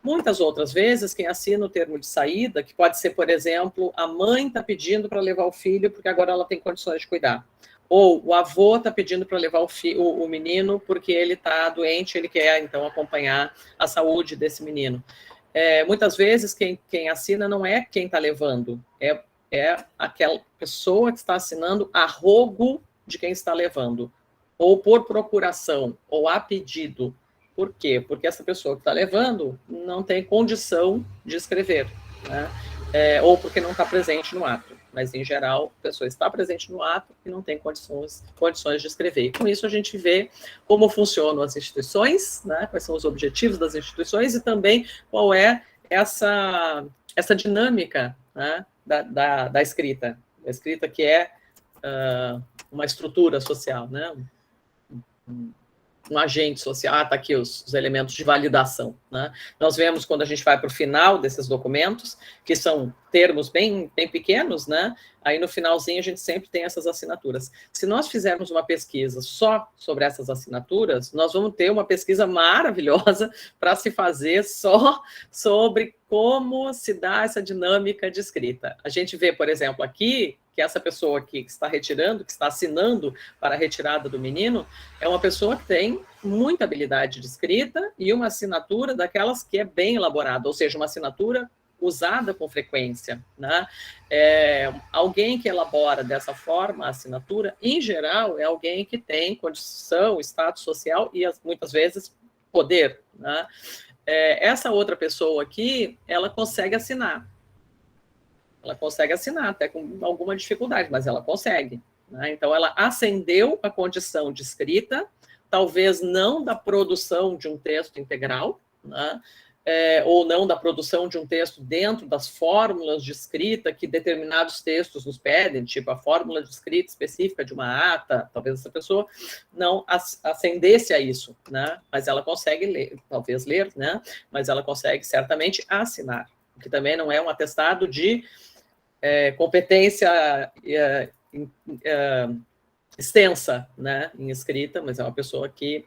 Muitas outras vezes, quem assina o termo de saída, que pode ser, por exemplo, a mãe está pedindo para levar o filho porque agora ela tem condições de cuidar. Ou o avô está pedindo para levar o menino porque ele está doente, ele quer, então, acompanhar a saúde desse menino. Muitas vezes, quem assina não é quem está levando, é aquela pessoa que está assinando a rogo de quem está levando, ou por procuração, ou a pedido. Por quê? Porque essa pessoa que está levando não tem condição de escrever, né? Ou porque não está presente no ato. Mas, em geral, a pessoa está presente no ato e não tem condições de escrever. E, com isso, a gente vê como funcionam as instituições, né? Quais são os objetivos das instituições e também qual é essa dinâmica, né? da escrita. A escrita que é uma estrutura social, né? Um agente social, está aqui os elementos de validação, né? Nós vemos quando a gente vai para o final desses documentos, que são termos bem pequenos, né? Aí no finalzinho a gente sempre tem essas assinaturas. Se nós fizermos uma pesquisa só sobre essas assinaturas, nós vamos ter uma pesquisa maravilhosa para se fazer só sobre como se dá essa dinâmica de escrita. A gente vê, por exemplo, aqui, que essa pessoa aqui que está retirando, que está assinando para a retirada do menino, é uma pessoa que tem muita habilidade de escrita e uma assinatura daquelas que é bem elaborada, ou seja, uma assinatura usada com frequência, né? Alguém que elabora dessa forma a assinatura, em geral, é alguém que tem condição, status social e, muitas vezes, poder, né? Essa outra pessoa aqui, ela consegue assinar. Ela consegue assinar, até com alguma dificuldade, mas ela consegue, né? Então, ela ascendeu a condição de escrita, talvez não da produção de um texto integral, né? Ou não da produção de um texto dentro das fórmulas de escrita que determinados textos nos pedem, tipo a fórmula de escrita específica de uma ata, talvez essa pessoa não ascendesse a isso, né? Mas ela consegue ler, talvez ler, né? Mas ela consegue certamente assinar, o que também não é um atestado de competência extensa, né, em escrita, mas é uma pessoa que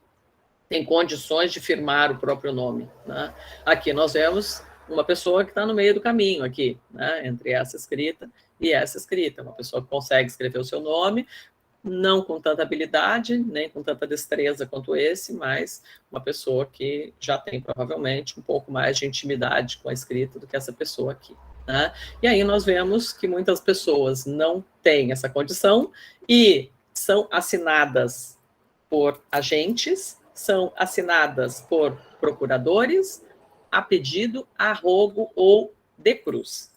tem condições de firmar o próprio nome, né? Aqui nós vemos uma pessoa que está no meio do caminho aqui, né, entre essa escrita e essa escrita, uma pessoa que consegue escrever o seu nome, não com tanta habilidade, nem com tanta destreza quanto esse, mas uma pessoa que já tem provavelmente um pouco mais de intimidade com a escrita do que essa pessoa aqui, né? E aí nós vemos que muitas pessoas não têm essa condição e são assinadas por agentes, são assinadas por procuradores, a pedido, a rogo ou de cruz.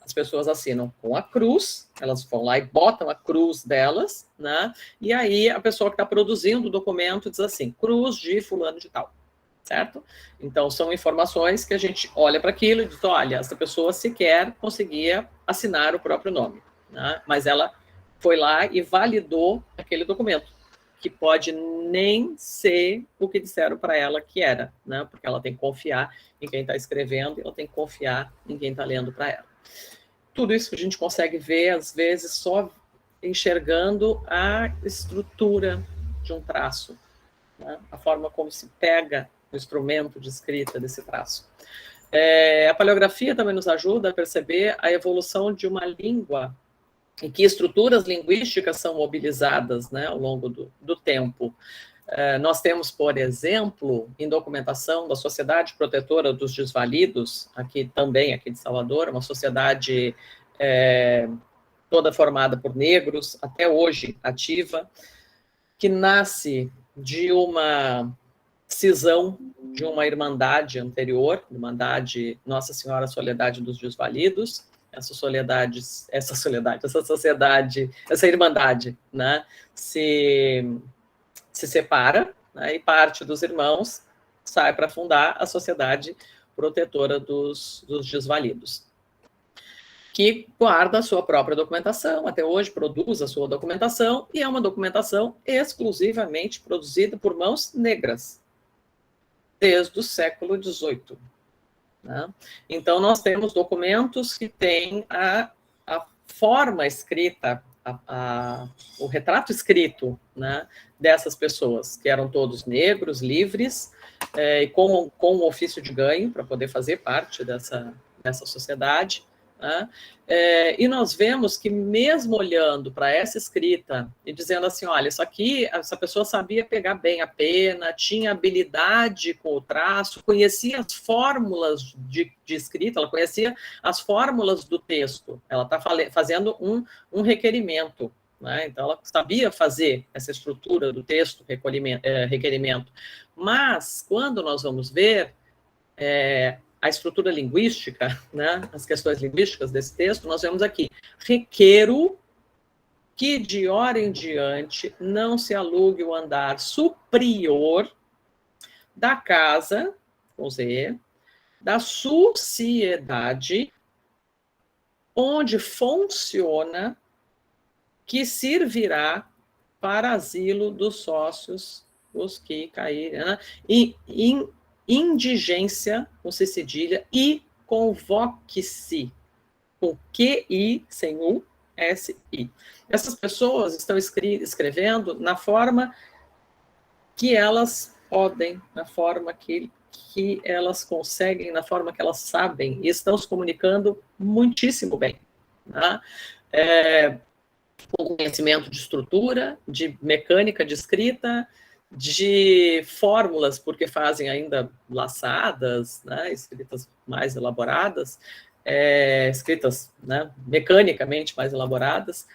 As pessoas assinam com a cruz, elas vão lá e botam a cruz delas, né? E aí a pessoa que está produzindo o documento diz assim, cruz de fulano de tal, certo? Então, são informações que a gente olha para aquilo e diz, olha, essa pessoa sequer conseguia assinar o próprio nome, né? Mas ela foi lá e validou aquele documento, que pode nem ser o que disseram para ela que era, né? Porque ela tem que confiar em quem está escrevendo e ela tem que confiar em quem está lendo para ela. Tudo isso que a gente consegue ver, às vezes, só enxergando a estrutura de um traço, né? A forma como se pega o instrumento de escrita desse traço. A paleografia também nos ajuda a perceber a evolução de uma língua em que estruturas linguísticas são mobilizadas, né, ao longo do tempo. Nós temos, por exemplo, em documentação da Sociedade Protetora dos Desvalidos, aqui de Salvador, uma sociedade toda formada por negros, até hoje ativa, que nasce de uma cisão de uma irmandade anterior, Irmandade Nossa Senhora Soledade dos Desvalidos. Essa irmandade, né, se separa, né, e parte dos irmãos sai para fundar a Sociedade Protetora dos Desvalidos, que guarda a sua própria documentação, até hoje produz a sua documentação, e é uma documentação exclusivamente produzida por mãos negras, desde o século XVIII. Né? Então, nós temos documentos que têm a forma escrita, o retrato escrito, né, dessas pessoas, que eram todos negros, livres, e com um ofício de ganho para poder fazer parte dessa sociedade. Né? E nós vemos que, mesmo olhando para essa escrita e dizendo assim, olha, isso aqui, essa pessoa sabia pegar bem a pena, tinha habilidade com o traço, conhecia as fórmulas de escrita, ela conhecia as fórmulas do texto, ela está fazendo um requerimento, né? Então ela sabia fazer essa estrutura do texto, requerimento. Mas, quando nós vamos ver a estrutura linguística, né, as questões linguísticas desse texto, nós vemos aqui: requero que de hora em diante não se alugue o andar superior da casa, com Z, da sociedade onde funciona, que servirá para asilo dos sócios, os que caírem, né, indigência, com C cedilha, e convoque-se, com QI, sem U, S-I. Essas pessoas estão escrevendo na forma que elas podem, na forma que elas conseguem, na forma que elas sabem, e estão se comunicando muitíssimo bem. Né? Com conhecimento de estrutura, de mecânica de escrita, de fórmulas, porque fazem ainda laçadas, né, escritas mais elaboradas, escritas, né, mecanicamente mais elaboradas,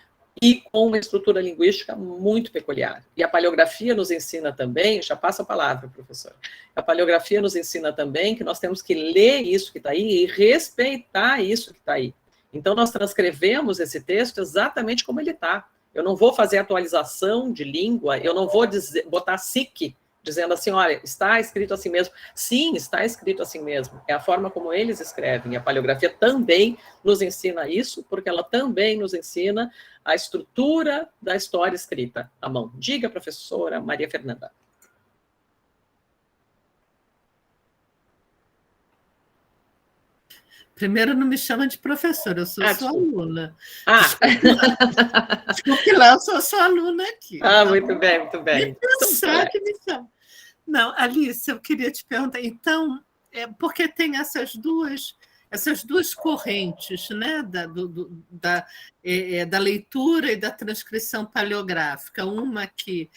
e com uma estrutura linguística muito peculiar. E a paleografia nos ensina também, já passa a palavra, professor, a paleografia nos ensina também que nós temos que ler isso que está aí e respeitar isso que está aí. Então, nós transcrevemos esse texto exatamente como ele está. Eu não vou fazer atualização de língua, eu não vou botar SIC, dizendo assim, olha, está escrito assim mesmo. Sim, está escrito assim mesmo. É a forma como eles escrevem. A paleografia também nos ensina isso, porque ela também nos ensina a estrutura da história escrita à mão. Diga, professora Maria Fernanda. Primeiro, não me chama de professora, eu sou sua aluna. Desculpe lá, eu sou sua aluna aqui. Muito bem, muito bem. Me chama. Não, Alice, eu queria te perguntar, então, porque tem essas duas correntes, né, da leitura e da transcrição paleográfica, uma que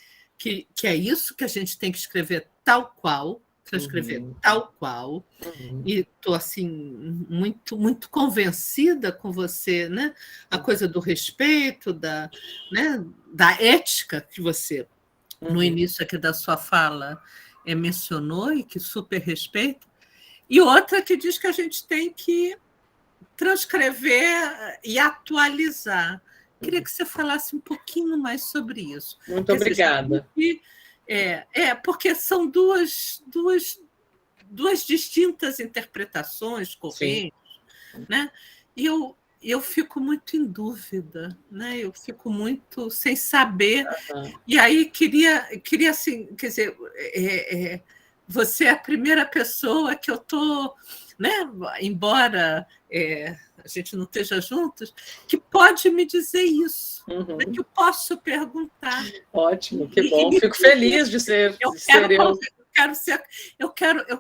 é isso que a gente tem que escrever tal qual, transcrever tal qual, e estou assim muito, muito convencida com você, né? A coisa do respeito, né, da ética que você, no início aqui da sua fala, mencionou, e que super respeito, e outra que diz que a gente tem que transcrever e atualizar. Queria que você falasse um pouquinho mais sobre isso. Muito obrigada. Porque são duas distintas interpretações correntes, né? E eu fico muito em dúvida, né? Eu fico muito sem saber. E aí queria assim, quer dizer, você é a primeira pessoa que eu estou, né? Embora a gente não esteja juntos, que pode me dizer isso, né, que eu posso perguntar. Ótimo, que bom. Fico feliz de ser eu. Eu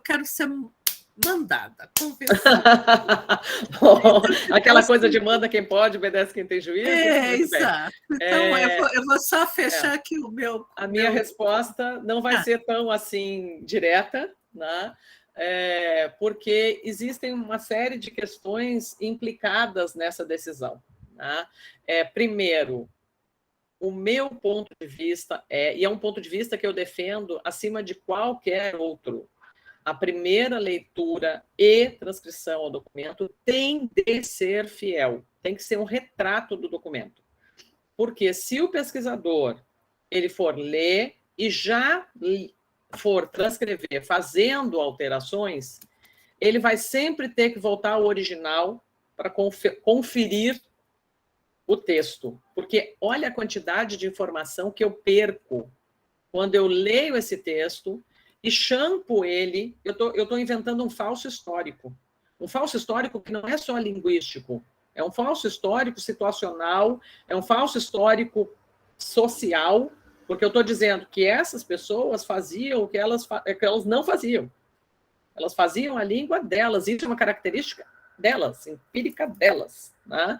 quero ser mandada, convencida. Aquela coisa de manda quem pode, obedece quem tem juízo. Exato. Então, eu vou só fechar aqui o meu... A minha resposta não vai ser tão assim direta, né? Porque existem uma série de questões implicadas nessa decisão. Né? Primeiro, o meu ponto de vista e é um ponto de vista que eu defendo acima de qualquer outro, a primeira leitura e transcrição ao documento tem de ser fiel, tem que ser um retrato do documento. Porque se o pesquisador ele for ler e já for transcrever fazendo alterações, ele vai sempre ter que voltar ao original para conferir o texto. Porque olha a quantidade de informação que eu perco quando eu leio esse texto e champo ele, eu estou inventando um falso histórico. Um falso histórico que não é só linguístico, é um falso histórico situacional, é um falso histórico social, porque eu estou dizendo que essas pessoas faziam o que elas não faziam. Elas faziam a língua delas, isso é uma característica delas, empírica delas. Né?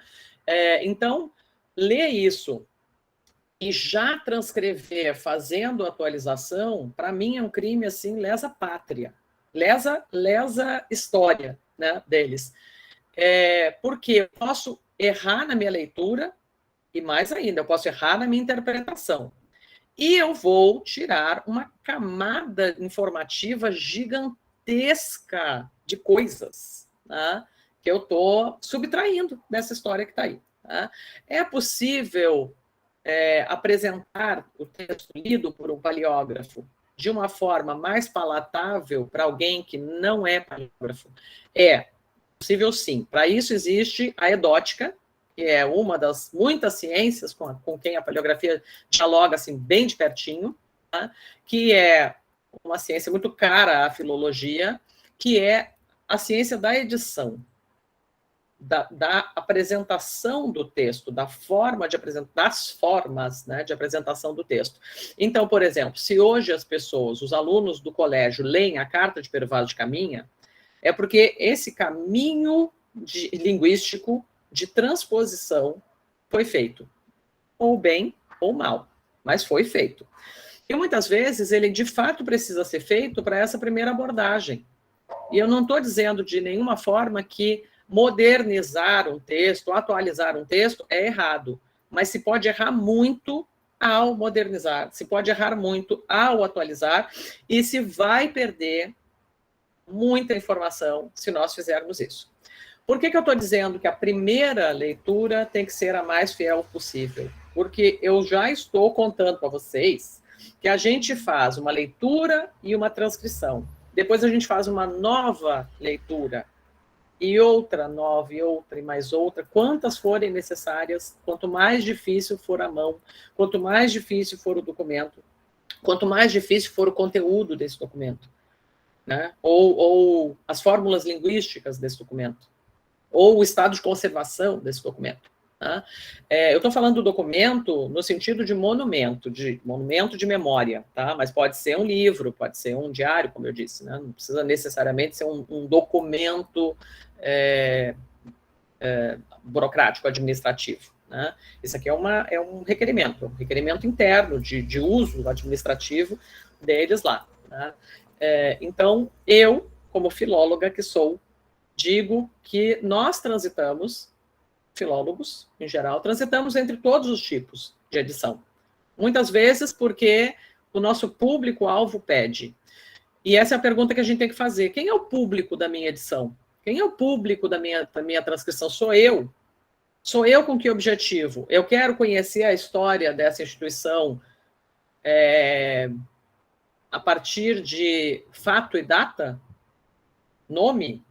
Então, ler isso e já transcrever fazendo atualização, para mim é um crime assim, lesa pátria, lesa história, né, deles. Porque eu posso errar na minha leitura e mais ainda, eu posso errar na minha interpretação. E eu vou tirar uma camada informativa gigantesca de coisas, né, que eu estou subtraindo dessa história que está aí. Tá? É possível apresentar o texto lido por um paleógrafo de uma forma mais palatável para alguém que não é paleógrafo? É possível, sim. Para isso existe a edótica, que é uma das muitas ciências com quem a paleografia dialoga assim, bem de pertinho, tá? Que é uma ciência muito cara à filologia, que é a ciência da edição. Da apresentação do texto, da forma de das formas, né, de apresentação do texto. Então, por exemplo, se hoje as pessoas, os alunos do colégio, leem a Carta de Pero Vaz de Caminha, é porque esse caminho linguístico de transposição foi feito, ou bem ou mal, mas foi feito. E muitas vezes ele de fato precisa ser feito para essa primeira abordagem. E eu não estou dizendo de nenhuma forma que modernizar um texto, atualizar um texto é errado, mas se pode errar muito ao modernizar, se pode errar muito ao atualizar e se vai perder muita informação se nós fizermos isso. Por que eu estou dizendo que a primeira leitura tem que ser a mais fiel possível? Porque eu já estou contando para vocês que a gente faz uma leitura e uma transcrição. Depois a gente faz uma nova leitura e outra nova, e outra, e mais outra, quantas forem necessárias, quanto mais difícil for a mão, quanto mais difícil for o documento, quanto mais difícil for o conteúdo desse documento, né? Ou as fórmulas linguísticas desse documento, ou o estado de conservação desse documento. Tá? Eu estou falando do documento no sentido de monumento de memória, tá? Mas pode ser um livro, pode ser um diário, como eu disse, né? Não precisa necessariamente ser um documento burocrático, administrativo. Né? Isso aqui é um requerimento interno de uso administrativo deles lá. Né? Então, eu, como filóloga que sou, digo que nós transitamos, filólogos, em geral, transitamos entre todos os tipos de edição. Muitas vezes porque o nosso público-alvo pede. E essa é a pergunta que a gente tem que fazer. Quem é o público da minha edição? Quem é o público da minha transcrição? Sou eu. Sou eu com que objetivo? Eu quero conhecer a história dessa instituição a partir de fato e data? Nome?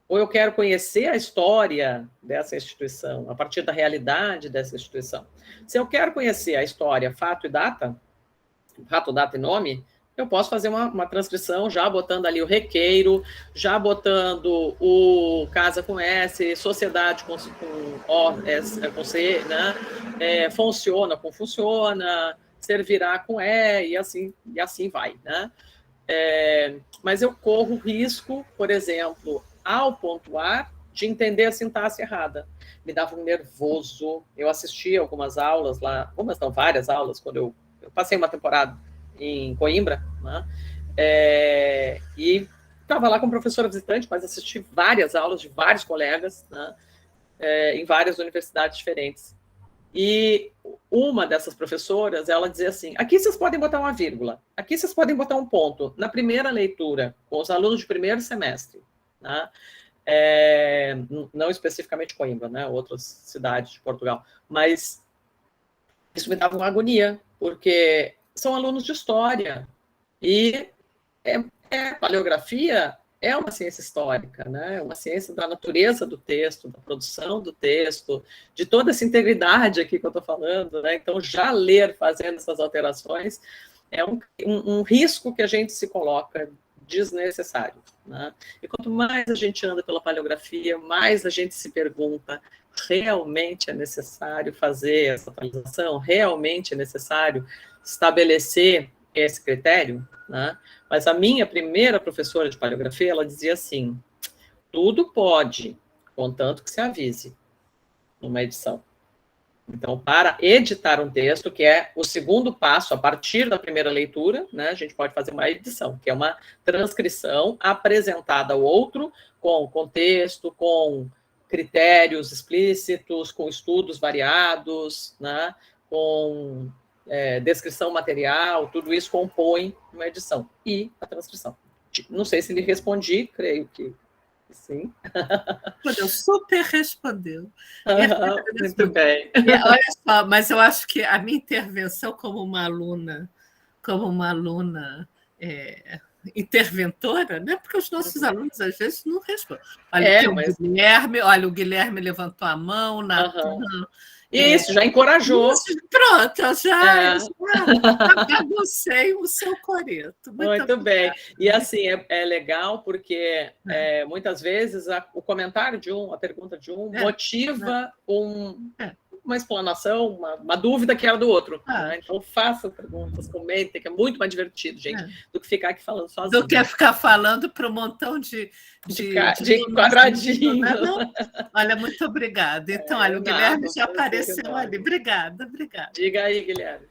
Ou eu quero conhecer a história dessa instituição, a partir da realidade dessa instituição? Se eu quero conhecer a história, fato, data e nome, eu posso fazer uma transcrição já botando ali o requeiro, já botando o casa com S, sociedade com O, S, com C, né? Funciona com funciona, servirá com E, e assim vai, né? Mas eu corro risco, por exemplo, ao pontuar, de entender a sintaxe errada. Me dava um nervoso. Eu assisti algumas aulas lá, algumas não, várias aulas, quando eu passei uma temporada em Coimbra, né? E estava lá como professora visitante, mas assisti várias aulas de vários colegas, né? Em várias universidades diferentes. E uma dessas professoras, ela dizia assim, aqui vocês podem botar uma vírgula, aqui vocês podem botar um ponto. Na primeira leitura, com os alunos de primeiro semestre, né? Não especificamente Coimbra, né? Outras cidades de Portugal, mas isso me dava uma agonia, porque são alunos de história, e paleografia é uma ciência histórica, né? É uma ciência da natureza do texto, da produção do texto, de toda essa integridade aqui que eu estou falando, né? Então, já ler fazendo essas alterações é um risco que a gente se coloca desnecessário, né? E quanto mais a gente anda pela paleografia, mais a gente se pergunta, realmente é necessário fazer essa atualização? Realmente é necessário estabelecer esse critério, né? Mas a minha primeira professora de paleografia, ela dizia assim, tudo pode, contanto que se avise numa edição. Então, para editar um texto, que é o segundo passo, a partir da primeira leitura, né, a gente pode fazer uma edição, que é uma transcrição apresentada ao outro, com contexto, com critérios explícitos, com estudos variados, né, com descrição material, tudo isso compõe uma edição. E a transcrição. Não sei se lhe respondi, creio que sim. Respondeu, super respondeu. Muito bem. Olha só, mas eu acho que a minha intervenção como uma aluna interventora, né? Porque os nossos alunos às vezes não respondem. Olha, o Guilherme levantou a mão, Natan. Isso, já encorajou. Pronto, eu já baguncei o seu coreto. Muito bem. E assim, é legal porque muitas vezes o comentário de a pergunta de motiva uma explanação, uma dúvida que era do outro. Né? Então, façam perguntas, comentem, que é muito mais divertido, gente, do que ficar aqui falando sozinho. Do que ficar falando para um montão de quadradinho. Né? Olha, muito obrigada. Então, olha, o Guilherme já apareceu ali. Obrigada. Diga aí, Guilherme.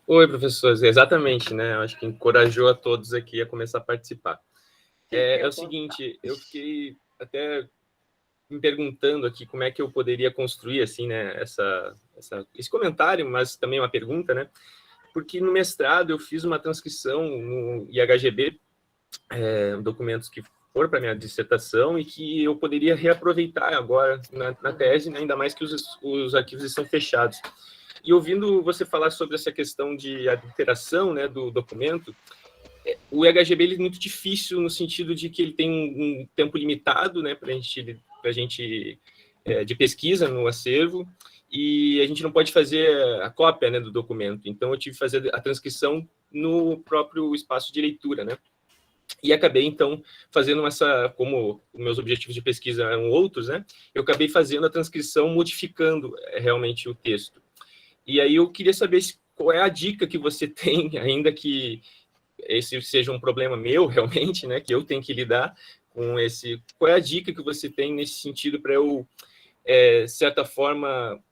Oi, professores. Exatamente, né? Eu acho que encorajou a todos aqui a começar a participar. É o seguinte, eu fiquei até me perguntando aqui como é que eu poderia construir assim, né, esse comentário, mas também uma pergunta, né? Porque no mestrado eu fiz uma transcrição no IHGB, documentos que foram para minha dissertação e que eu poderia reaproveitar agora na tese, né, ainda mais que os arquivos estão fechados. E ouvindo você falar sobre essa questão de alteração, né, do documento, o IHGB ele é muito difícil no sentido de que ele tem um tempo limitado, né, para a gente de pesquisa no acervo, e a gente não pode fazer a cópia, né, do documento. Então, eu tive que fazer a transcrição no próprio espaço de leitura, né? E acabei, então, fazendo como os meus objetivos de pesquisa eram outros, né? Eu acabei fazendo a transcrição, modificando realmente o texto. E aí eu queria saber qual é a dica que você tem, ainda que esse seja um problema meu, realmente, né? Que eu tenho que lidar com esse... Qual é a dica que você tem nesse sentido para eu, de certa forma,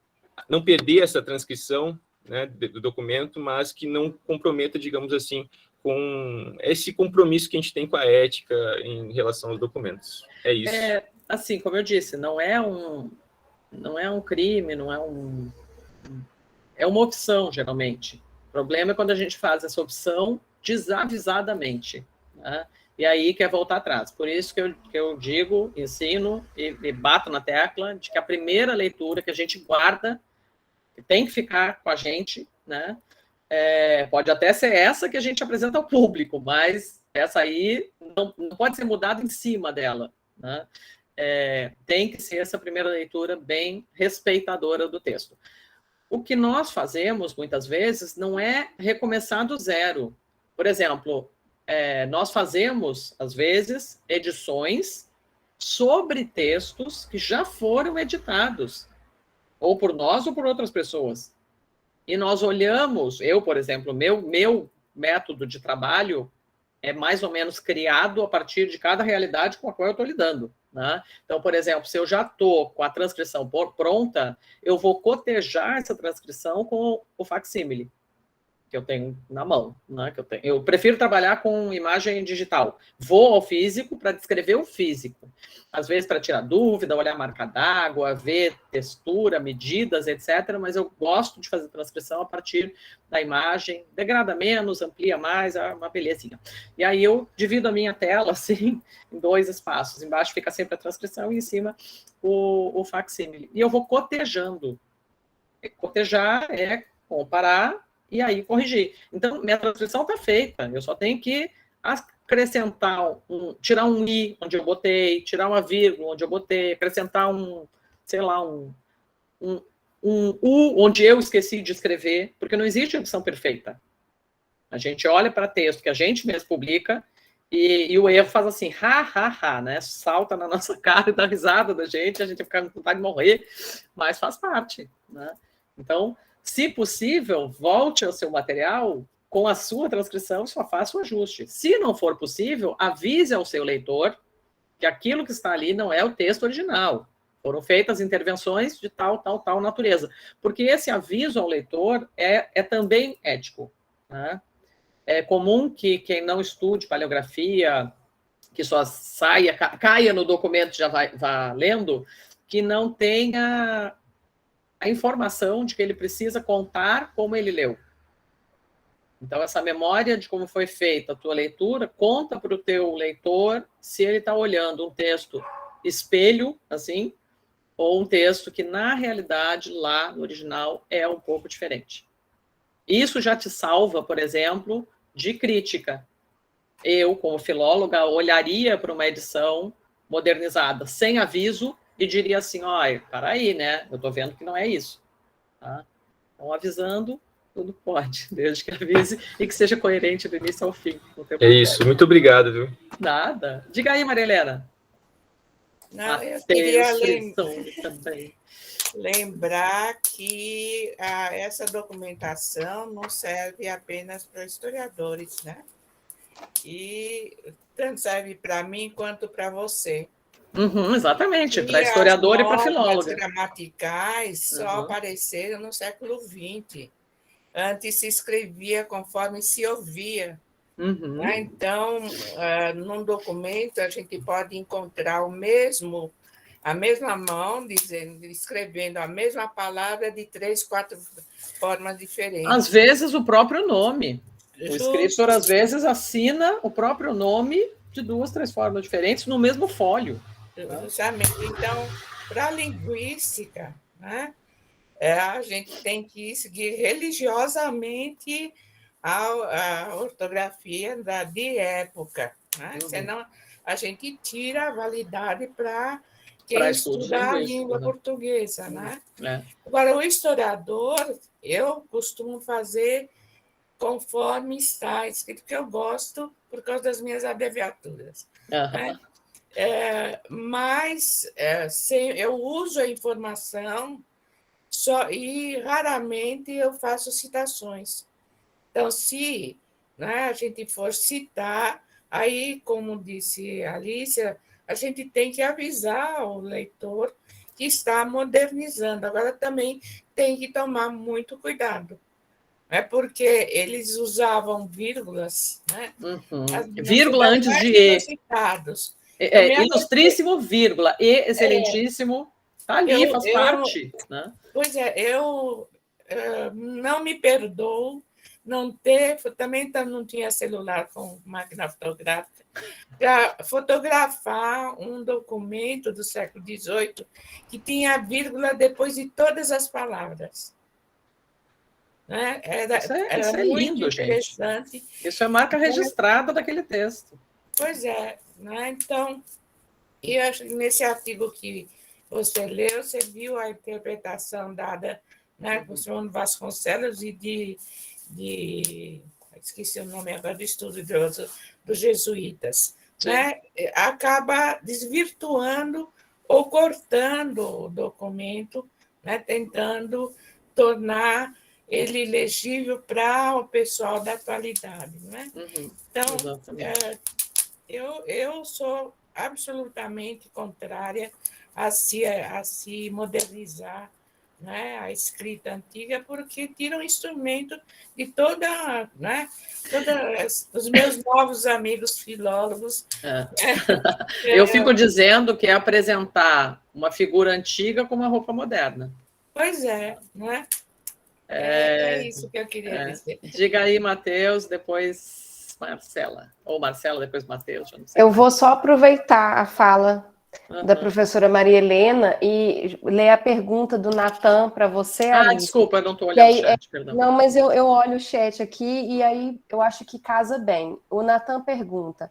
não perder essa transcrição, né, do documento, mas que não comprometa, digamos assim, com esse compromisso que a gente tem com a ética em relação aos documentos. É isso. Assim, como eu disse, não é um crime, é uma opção, geralmente. O problema é quando a gente faz essa opção desavisadamente, né? E aí quer voltar atrás. Por isso que eu digo, ensino e bato na tecla de que a primeira leitura que a gente guarda, que tem que ficar com a gente, né? Pode até ser essa que a gente apresenta ao público, mas essa aí não pode ser mudada em cima dela, né? Tem que ser essa primeira leitura bem respeitadora do texto. O que nós fazemos, muitas vezes, não é recomeçar do zero. Por exemplo, nós fazemos, às vezes, edições sobre textos que já foram editados, ou por nós ou por outras pessoas. E nós olhamos, eu, por exemplo, meu método de trabalho é mais ou menos criado a partir de cada realidade com a qual eu estou lidando, né? Então, por exemplo, se eu já estou com a transcrição pronta, eu vou cotejar essa transcrição com o facsímile que eu tenho na mão, né? Eu prefiro trabalhar com imagem digital. Vou ao físico para descrever o físico. Às vezes para tirar dúvida, olhar a marca d'água, ver textura, medidas, etc. Mas eu gosto de fazer transcrição a partir da imagem. Degrada menos, amplia mais, é uma belezinha. E aí eu divido a minha tela, assim, em 2 espaços. Embaixo fica sempre a transcrição e em cima o facsímile. E eu vou cotejando. Cotejar é comparar e aí corrigir. Então, minha transcrição está feita, eu só tenho que acrescentar, tirar um i onde eu botei, tirar uma vírgula onde eu botei, acrescentar sei lá, um u onde eu esqueci de escrever, porque não existe edição perfeita. A gente olha para texto que a gente mesmo publica e o erro faz assim, né? Salta na nossa cara e dá risada da gente, a gente fica com vontade de morrer, mas faz parte, né? Então, se possível, volte ao seu material com a sua transcrição e só faça o ajuste. Se não for possível, avise ao seu leitor que aquilo que está ali não é o texto original. Foram feitas intervenções de tal natureza. Porque esse aviso ao leitor é também ético, né? É comum que quem não estude paleografia, que só caia no documento e já vá lendo, que não tenha a informação de que ele precisa contar como ele leu. Então, essa memória de como foi feita a tua leitura, conta para o teu leitor se ele está olhando um texto espelho, assim, ou um texto que, na realidade, lá no original, é um pouco diferente. Isso já te salva, por exemplo, de crítica. Eu, como filóloga, olharia para uma edição modernizada, sem aviso, e diria assim, olha, para aí, né? Eu estou vendo que não é isso. Tá? Então, avisando, tudo pode, desde que avise e que seja coerente do início ao fim. É isso, muito obrigado, viu? Nada. Diga aí, Maria Helena. Não, eu queria também. lembrar que essa documentação não serve apenas para historiadores, né? E tanto serve para mim quanto para você. Exatamente, para historiador e para filólogo. As gramaticais só apareceram no século XX. Antes se escrevia conforme se ouvia. Né? Então, num documento, a gente pode encontrar a mesma mão escrevendo a mesma palavra de 3, 4 formas diferentes. Às vezes, o próprio nome. O escritor, às vezes, assina o próprio nome de 2, 3 formas diferentes no mesmo fólio. Justamente. Então, para a linguística, né, a gente tem que seguir religiosamente a ortografia de época. Né? Senão, a gente tira a validade para quem estuda a língua portuguesa. Né? Agora, o historiador, eu costumo fazer conforme está escrito, que eu gosto por causa das minhas abreviaturas. Né? Mas eu uso a informação e raramente eu faço citações. Então, se a gente for citar, aí, como disse a Alicia, a gente tem que avisar o leitor que está modernizando. Agora, também tem que tomar muito cuidado, porque eles usavam vírgulas. Né? Vírgula antes de E. Ilustríssimo, vírgula. E, excelentíssimo, está ali, faz parte. Né? Pois é, eu não me perdoo também não tinha celular com máquina fotográfica, para fotografar um documento do século XVIII que tinha vírgula depois de todas as palavras. Né? Era muito lindo, interessante. Gente. Isso é marca registrada daquele texto. Pois é. Né? Então, eu acho que nesse artigo que você leu, você viu a interpretação dada, né, por João Vasconcelos e esqueci o nome agora, do estudo dos jesuítas. Né? Acaba desvirtuando ou cortando o documento, né, tentando tornar ele legível para o pessoal da atualidade, não é? Então, eu sou absolutamente contrária a se modernizar, né, a escrita antiga, porque tira um instrumento de toda, né, os meus novos amigos filólogos. Eu fico dizendo que é apresentar uma figura antiga com uma roupa moderna. Pois é, não é? É isso que eu queria dizer. Diga aí, Matheus, depois Marcela. Ou Marcela, depois Matheus, não sei. Eu vou só aproveitar a fala da professora Maria Helena e ler a pergunta do Natan para você, Alice. Desculpa, eu não estou olhando o chat, perdão. Não, mas eu olho o chat aqui e aí eu acho que casa bem. O Natan pergunta: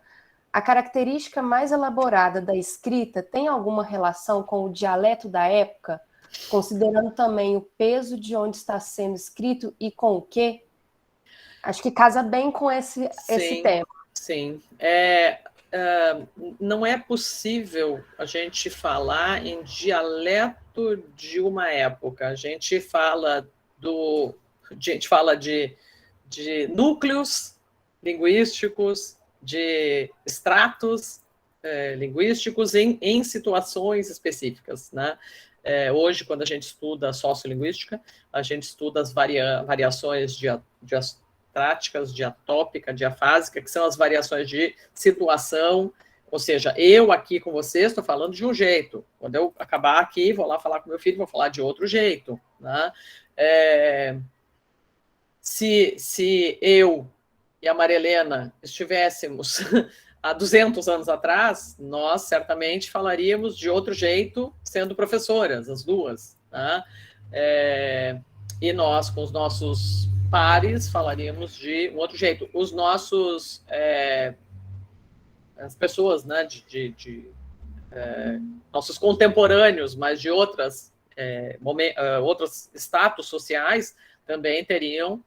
a característica mais elaborada da escrita tem alguma relação com o dialeto da época, considerando também o peso de onde está sendo escrito e com o quê? Acho que casa bem com esse tema. Sim. Não é possível a gente falar em dialeto de uma época. A gente fala de núcleos linguísticos, de estratos linguísticos em situações específicas, né? Hoje, quando a gente estuda sociolinguística, a gente estuda as variações diastráticas, diatópica, diafásica, que são as variações de situação, ou seja, eu aqui com você estou falando de um jeito, quando eu acabar aqui, vou lá falar com meu filho, vou falar de outro jeito, né? Se eu e a Maria Helena estivéssemos há 200 anos atrás, nós certamente falaríamos de outro jeito, sendo professoras, as duas, né? E nós, com os nossos pares, falaríamos de um outro jeito. Os nossos... as pessoas, né, nossos contemporâneos, mas de outros status sociais, também teriam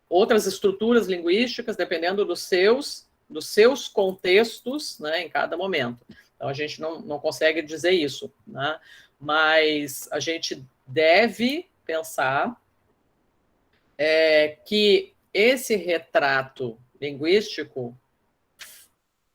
outras estruturas linguísticas, dependendo dos seus contextos, né, em cada momento. Então, a gente não consegue dizer isso, né? Mas a gente deve pensar que esse retrato linguístico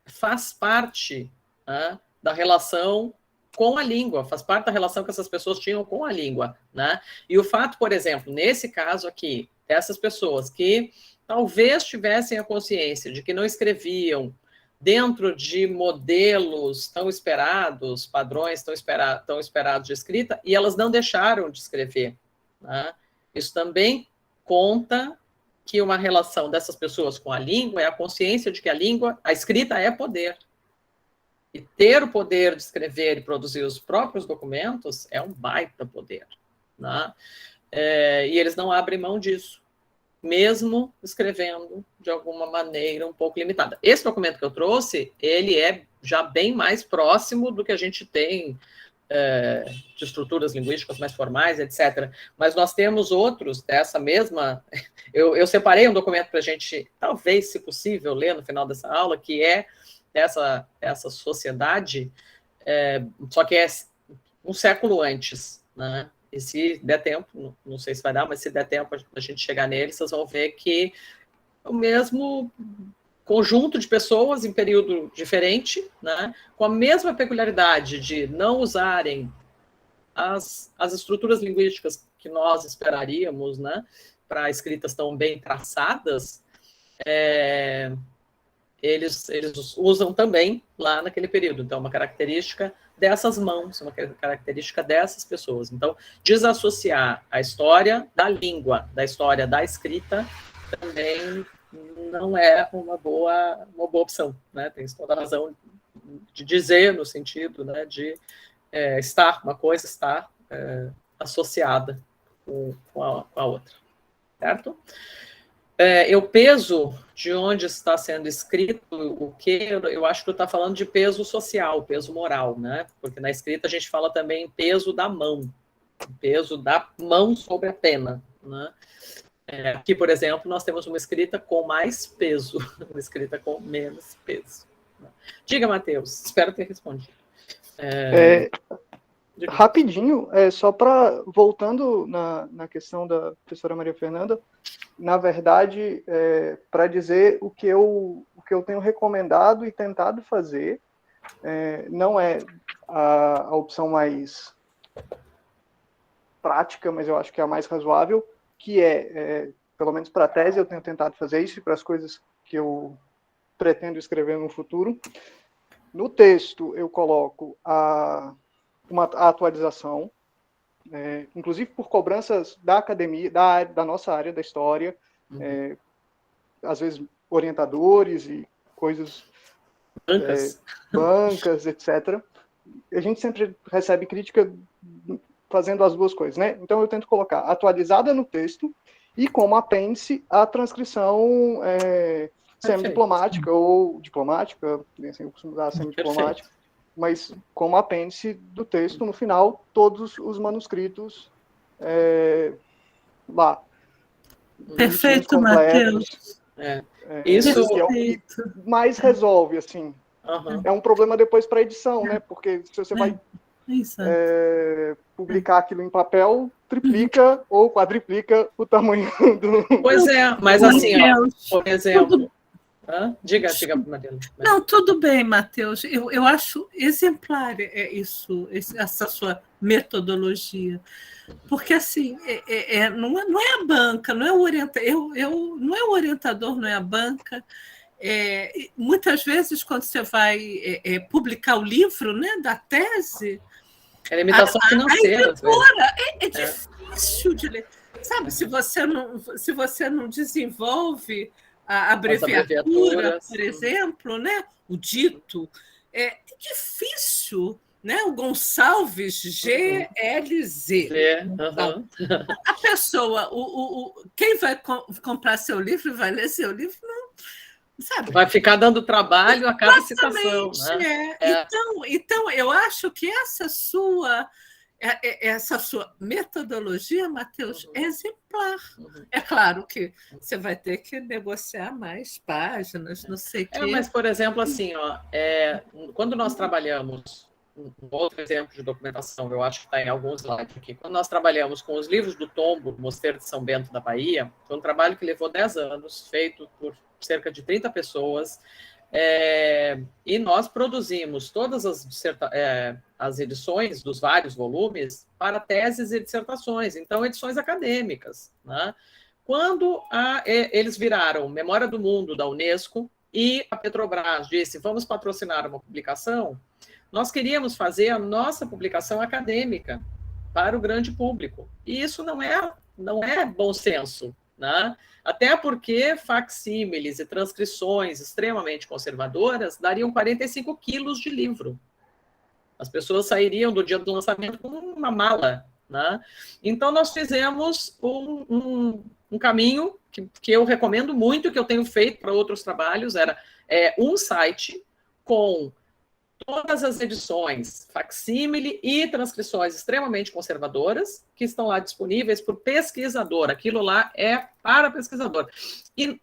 faz parte, né, da relação com a língua, faz parte da relação que essas pessoas tinham com a língua, né? E o fato, por exemplo, nesse caso aqui, dessas pessoas que talvez tivessem a consciência de que não escreviam dentro de modelos tão esperados, padrões tão esperados de escrita, e elas não deixaram de escrever, né? Isso também conta que uma relação dessas pessoas com a língua é a consciência de que a escrita é poder. E ter o poder de escrever e produzir os próprios documentos é um baita poder, né? E eles não abrem mão disso, mesmo escrevendo de alguma maneira um pouco limitada. Esse documento que eu trouxe, ele é já bem mais próximo do que a gente tem de estruturas linguísticas mais formais, etc. Mas nós temos outros dessa mesma... Eu separei um documento para a gente, talvez, se possível, ler no final dessa aula, que é essa sociedade, só que é um século antes, né? E se der tempo, não sei se vai dar, mas se der tempo a gente chegar nele, vocês vão ver que é o mesmo conjunto de pessoas em período diferente, né, com a mesma peculiaridade de não usarem as estruturas linguísticas que nós esperaríamos, né, para escritas tão bem traçadas, eles usam também lá naquele período. Então, uma característica dessas mãos, uma característica dessas pessoas. Então, desassociar a história da língua, da história da escrita, também não é uma boa opção, né? Tem toda a razão de dizer, no sentido, né, de uma coisa estar associada com a outra, certo? O peso de onde está sendo escrito o que, eu acho que tu está falando de peso social, peso moral, né? Porque na escrita a gente fala também peso da mão, peso da mão sobre a pena, né? Aqui, por exemplo, nós temos uma escrita com mais peso, uma escrita com menos peso. Diga, Matheus, espero ter respondido. Rapidinho, só voltando na questão da professora Maria Fernanda, na verdade, para dizer o que eu tenho recomendado e tentado fazer, não é a opção mais prática, mas eu acho que é a mais razoável, que pelo menos para a tese, eu tenho tentado fazer isso, e para as coisas que eu pretendo escrever no futuro. No texto, eu coloco a atualização, inclusive por cobranças da academia, da nossa área da história, às vezes orientadores e coisas, bancas, etc. A gente sempre recebe crítica fazendo as duas coisas, né? Então eu tento colocar atualizada no texto e como apêndice a transcrição semidiplomática ou diplomática, assim, eu costumo usar semidiplomática, mas como apêndice do texto, no final, todos os manuscritos lá. Perfeito, Matheus. Isso que é o que mais resolve, assim. É um problema depois para a edição, né? Porque se você vai publicar aquilo em papel, triplica ou quadriplica o tamanho do... Pois mas assim, por exemplo... Diga, Mariana. Não, tudo bem, Matheus. Eu acho exemplar essa sua metodologia. Porque, assim, não é a banca, não é o não é o orientador, não é a banca. Muitas vezes, quando você vai publicar o livro, né, da tese... É limitação financeira. A editora é difícil de ler. Sabe, se você não desenvolve a abreviatura, por exemplo, né? O dito, é difícil, né? O Gonçalves, GLZ. A pessoa, quem vai comprar seu livro e vai ler seu livro, não sabe? Vai ficar dando trabalho a cada citação. Né? Então, eu acho que essa sua metodologia, Matheus, é exemplar. É claro que você vai ter que negociar mais páginas, não sei o quê. Mas, por exemplo, assim, quando nós trabalhamos, um outro exemplo de documentação, eu acho que está em alguns slides aqui, quando nós trabalhamos com os livros do Tombo, Mosteiro de São Bento da Bahia, foi um trabalho que levou 10 anos, feito por cerca de 30 pessoas, e nós produzimos todas as edições dos vários volumes para teses e dissertações, então edições acadêmicas. Né? Quando eles viraram Memória do Mundo da Unesco e a Petrobras disse, vamos patrocinar uma publicação, nós queríamos fazer a nossa publicação acadêmica para o grande público. E isso não é bom senso. Né? Até porque facsímiles e transcrições extremamente conservadoras dariam 45 quilos de livro. As pessoas sairiam do dia do lançamento com uma mala. Né? Então, nós fizemos um caminho que eu recomendo muito, que eu tenho feito para outros trabalhos, era um site com todas as edições, facsímile e transcrições extremamente conservadoras, que estão lá disponíveis para o pesquisador. Aquilo lá é para pesquisador. E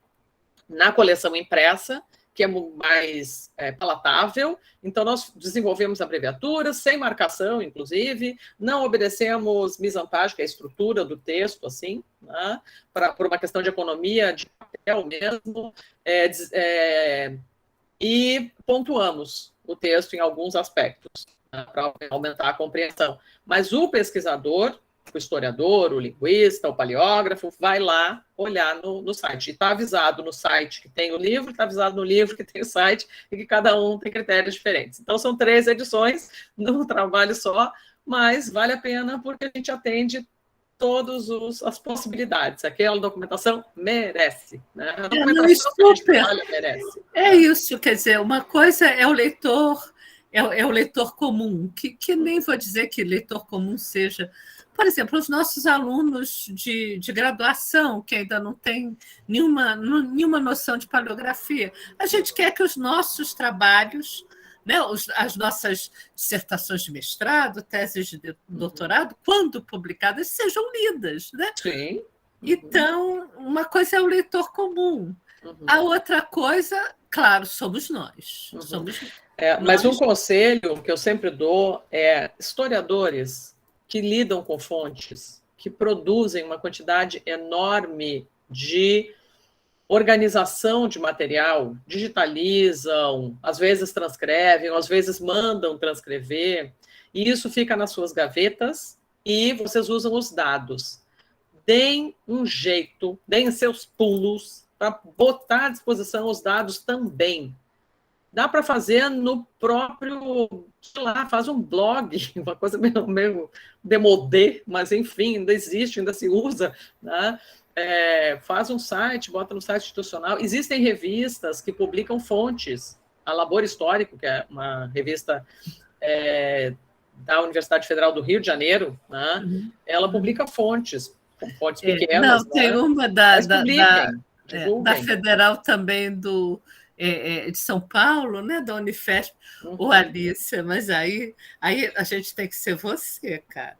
na coleção impressa, que é mais palatável, então nós desenvolvemos abreviaturas, sem marcação, inclusive, não obedecemos mise-en-page, que é a estrutura do texto, assim, né, por uma questão de economia de papel mesmo, e pontuamos o texto em alguns aspectos, né, para aumentar a compreensão. Mas o pesquisador, o historiador, o linguista, o paleógrafo, vai lá olhar no site. E está avisado no site que tem o livro, está avisado no livro que tem o site, e que cada um tem critérios diferentes. Então, são 3 edições num trabalho só, mas vale a pena porque a gente atende todas as possibilidades. Aquela documentação merece. Né? A documentação que a gente trabalha merece. É isso, quer dizer, uma coisa é o leitor, é o leitor comum, que nem vou dizer que leitor comum seja... Por exemplo, os nossos alunos de graduação, que ainda não têm nenhuma noção de paleografia, a gente quer que os nossos trabalhos, né, as nossas dissertações de mestrado, teses de doutorado, quando publicadas, sejam lidas. Né? Sim. Então, uma coisa é o leitor comum. A outra coisa, claro, somos nós. Mas um conselho que eu sempre dou é historiadores que lidam com fontes, que produzem uma quantidade enorme de organização de material, digitalizam, às vezes transcrevem, às vezes mandam transcrever, e isso fica nas suas gavetas e vocês usam os dados. Deem um jeito, deem seus pulos para botar à disposição os dados também. Dá para fazer no próprio, sei lá, faz um blog, uma coisa meio demodé, mas enfim, ainda existe, ainda se usa, né? Faz um site, bota no site institucional. Existem revistas que publicam fontes. A Labor Histórico, que é uma revista da Universidade Federal do Rio de Janeiro, né? Ela publica fontes pequenas. Não, tem uma da divulguem. Federal também de São Paulo, né, da Unifesp, o Alice, mas aí a gente tem que ser você, cara.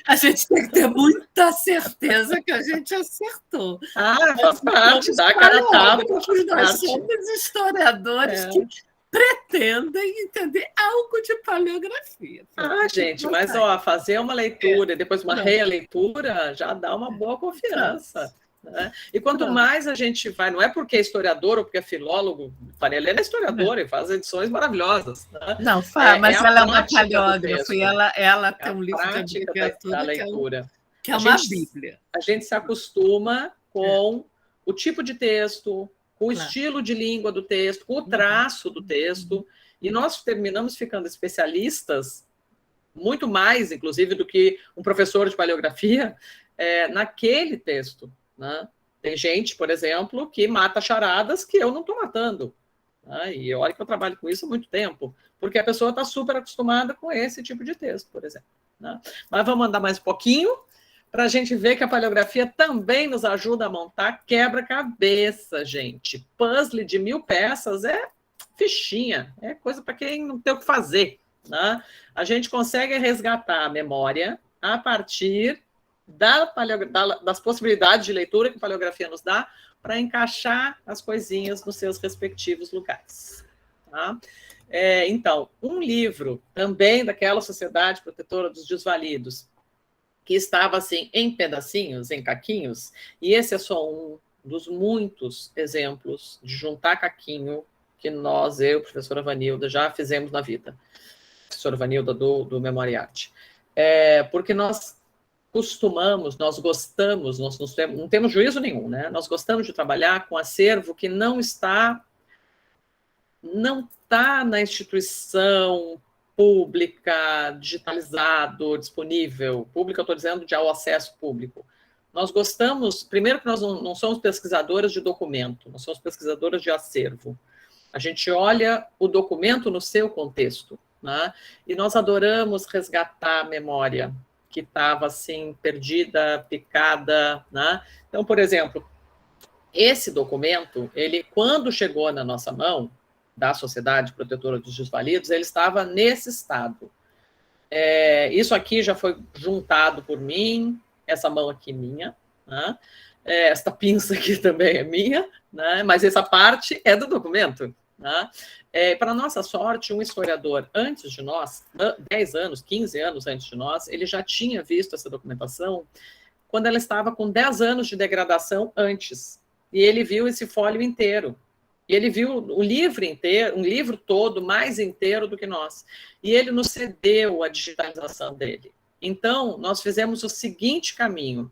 A gente tem que ter muita certeza que a gente acertou. Faz parte, dá a cara a tapa. Nós somos historiadores que pretendem entender algo de paleografia. Gente, mas fazer uma leitura e depois uma releitura já dá uma boa confiança. Né? E quanto mais a gente vai, não é porque é historiador ou porque é filólogo, Vanella é historiadora e faz edições maravilhosas. Né? Não, mas ela é uma paleógrafa e ela tem um livro de literatura que é uma bíblia. A gente se acostuma com o tipo de texto, com o estilo de língua do texto, com o traço do texto, e nós terminamos ficando especialistas, muito mais, inclusive, do que um professor de paleografia, naquele texto. Né? Tem gente, por exemplo, que mata charadas que eu não estou matando. Né? E olha que eu trabalho com isso há muito tempo, porque a pessoa está super acostumada com esse tipo de texto, por exemplo. Né? Mas vamos andar mais um pouquinho para a gente ver que a paleografia também nos ajuda a montar quebra-cabeça, gente. Puzzle de 1000 peças é fichinha, é coisa para quem não tem o que fazer. Né? A gente consegue resgatar a memória a partir das possibilidades de leitura que a paleografia nos dá para encaixar as coisinhas nos seus respectivos lugares. Tá? Então, um livro também daquela Sociedade Protetora dos Desvalidos, que estava assim em pedacinhos, em caquinhos, e esse é só um dos muitos exemplos de juntar caquinho que eu, professora Vanilda, já fizemos na vida. Professora Vanilda do Memória e Arte. Porque nós nós gostamos, nós não temos juízo nenhum, né? Nós gostamos de trabalhar com acervo que não está na instituição pública, digitalizado, disponível. Pública, eu estou dizendo de ao acesso público. Nós gostamos, primeiro que nós não somos pesquisadoras de documento, nós somos pesquisadoras de acervo. A gente olha o documento no seu contexto, né? E nós adoramos resgatar a memória que estava assim, perdida, picada, né? Então, por exemplo, esse documento, ele, quando chegou na nossa mão, da Sociedade Protetora dos Desvalidos, ele estava nesse estado. Isso aqui já foi juntado por mim, essa mão aqui minha, né? Esta pinça aqui também é minha, né? Mas essa parte é do documento. Né? Para nossa sorte, um historiador antes de nós, 10 anos, 15 anos antes de nós, ele já tinha visto essa documentação quando ela estava com 10 anos de degradação antes. E ele viu esse fólio inteiro. E ele viu o livro inteiro, um livro todo mais inteiro do que nós. E ele nos cedeu a digitalização dele. Então, nós fizemos o seguinte caminho.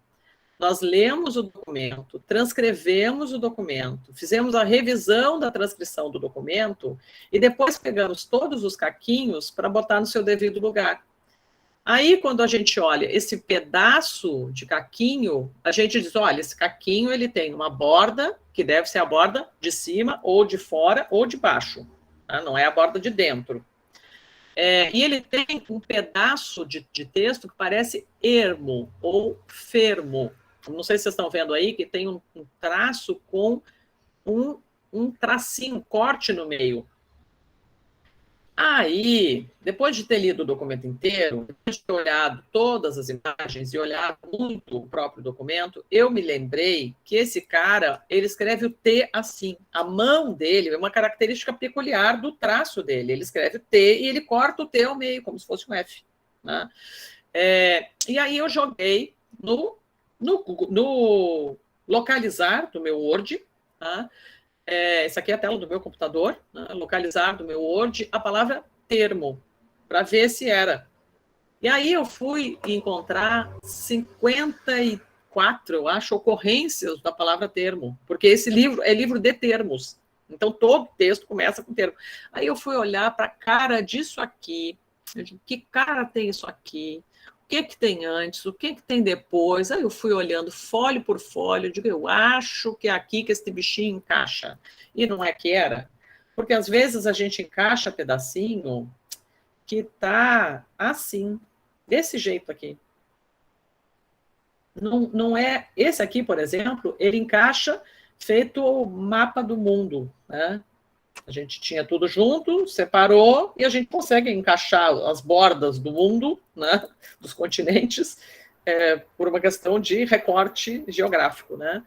Nós lemos o documento, transcrevemos o documento, fizemos a revisão da transcrição do documento e depois pegamos todos os caquinhos para botar no seu devido lugar. Aí, quando a gente olha esse pedaço de caquinho, a gente diz, olha, esse caquinho ele tem uma borda, que deve ser a borda de cima, ou de fora, ou de baixo. Tá? Não é a borda de dentro. E ele tem um pedaço de texto que parece ermo ou fermo. Não sei se vocês estão vendo aí, que tem um traço com um tracinho, um corte no meio. Aí, depois de ter lido o documento inteiro, depois de ter olhado todas as imagens e olhado muito o próprio documento, eu me lembrei que esse cara, ele escreve o T assim. A mão dele é uma característica peculiar do traço dele. Ele escreve o T e ele corta o T ao meio, como se fosse um F. Né? E aí eu joguei no localizar do meu Word, tá? Essa aqui é a tela do meu computador, né? Localizar do meu Word, a palavra termo, para ver se era. E aí eu fui encontrar 54, eu acho, ocorrências da palavra termo, porque esse livro é livro de termos. Então, todo texto começa com termo. Aí eu fui olhar para a cara disso aqui. Eu digo, que cara tem isso aqui? O que tem antes? O que tem depois? Aí eu fui olhando folha por folha. Eu digo, eu acho que é aqui que esse bichinho encaixa. E não é que era. Porque, às vezes, a gente encaixa pedacinho que está assim, desse jeito aqui. Não é... Esse aqui, por exemplo, ele encaixa feito o mapa do mundo, né? A gente tinha tudo junto, separou, e a gente consegue encaixar as bordas do mundo, né, dos continentes, por uma questão de recorte geográfico. Né?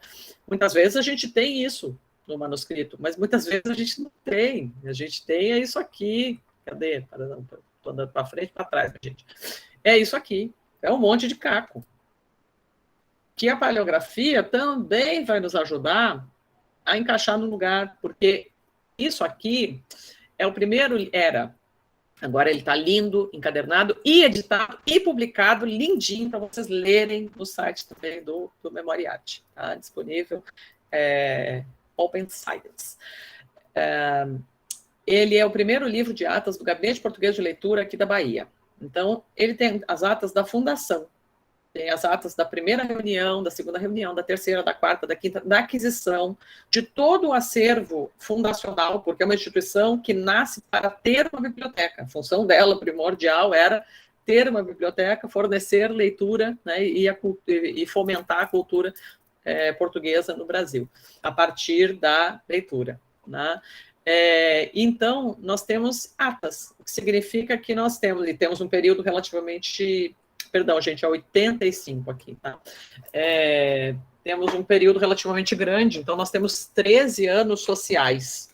Muitas vezes a gente tem isso no manuscrito, mas muitas vezes a gente não tem. A gente tem isso aqui. Cadê? Estou andando para frente e para trás, gente. É isso aqui. É um monte de caco. Que a paleografia também vai nos ajudar a encaixar no lugar, porque isso aqui é o primeiro, agora ele está lindo, encadernado e editado e publicado, lindinho, para vocês lerem no site também do Memoriate, tá? Disponível, Open Science. Ele é o primeiro livro de atas do Gabinete Português de Leitura aqui da Bahia. Então, ele tem as atas da fundação, tem as atas da primeira reunião, da segunda reunião, da terceira, da quarta, da quinta, da aquisição, de todo o acervo fundacional, porque é uma instituição que nasce para ter uma biblioteca. A função dela primordial era ter uma biblioteca, fornecer leitura, né, e fomentar a cultura portuguesa no Brasil, a partir da leitura. Né? Então, nós temos atas, o que significa que nós temos um período relativamente... Perdão, gente, é 85 aqui, tá? Temos um período relativamente grande, então nós temos 13 anos sociais.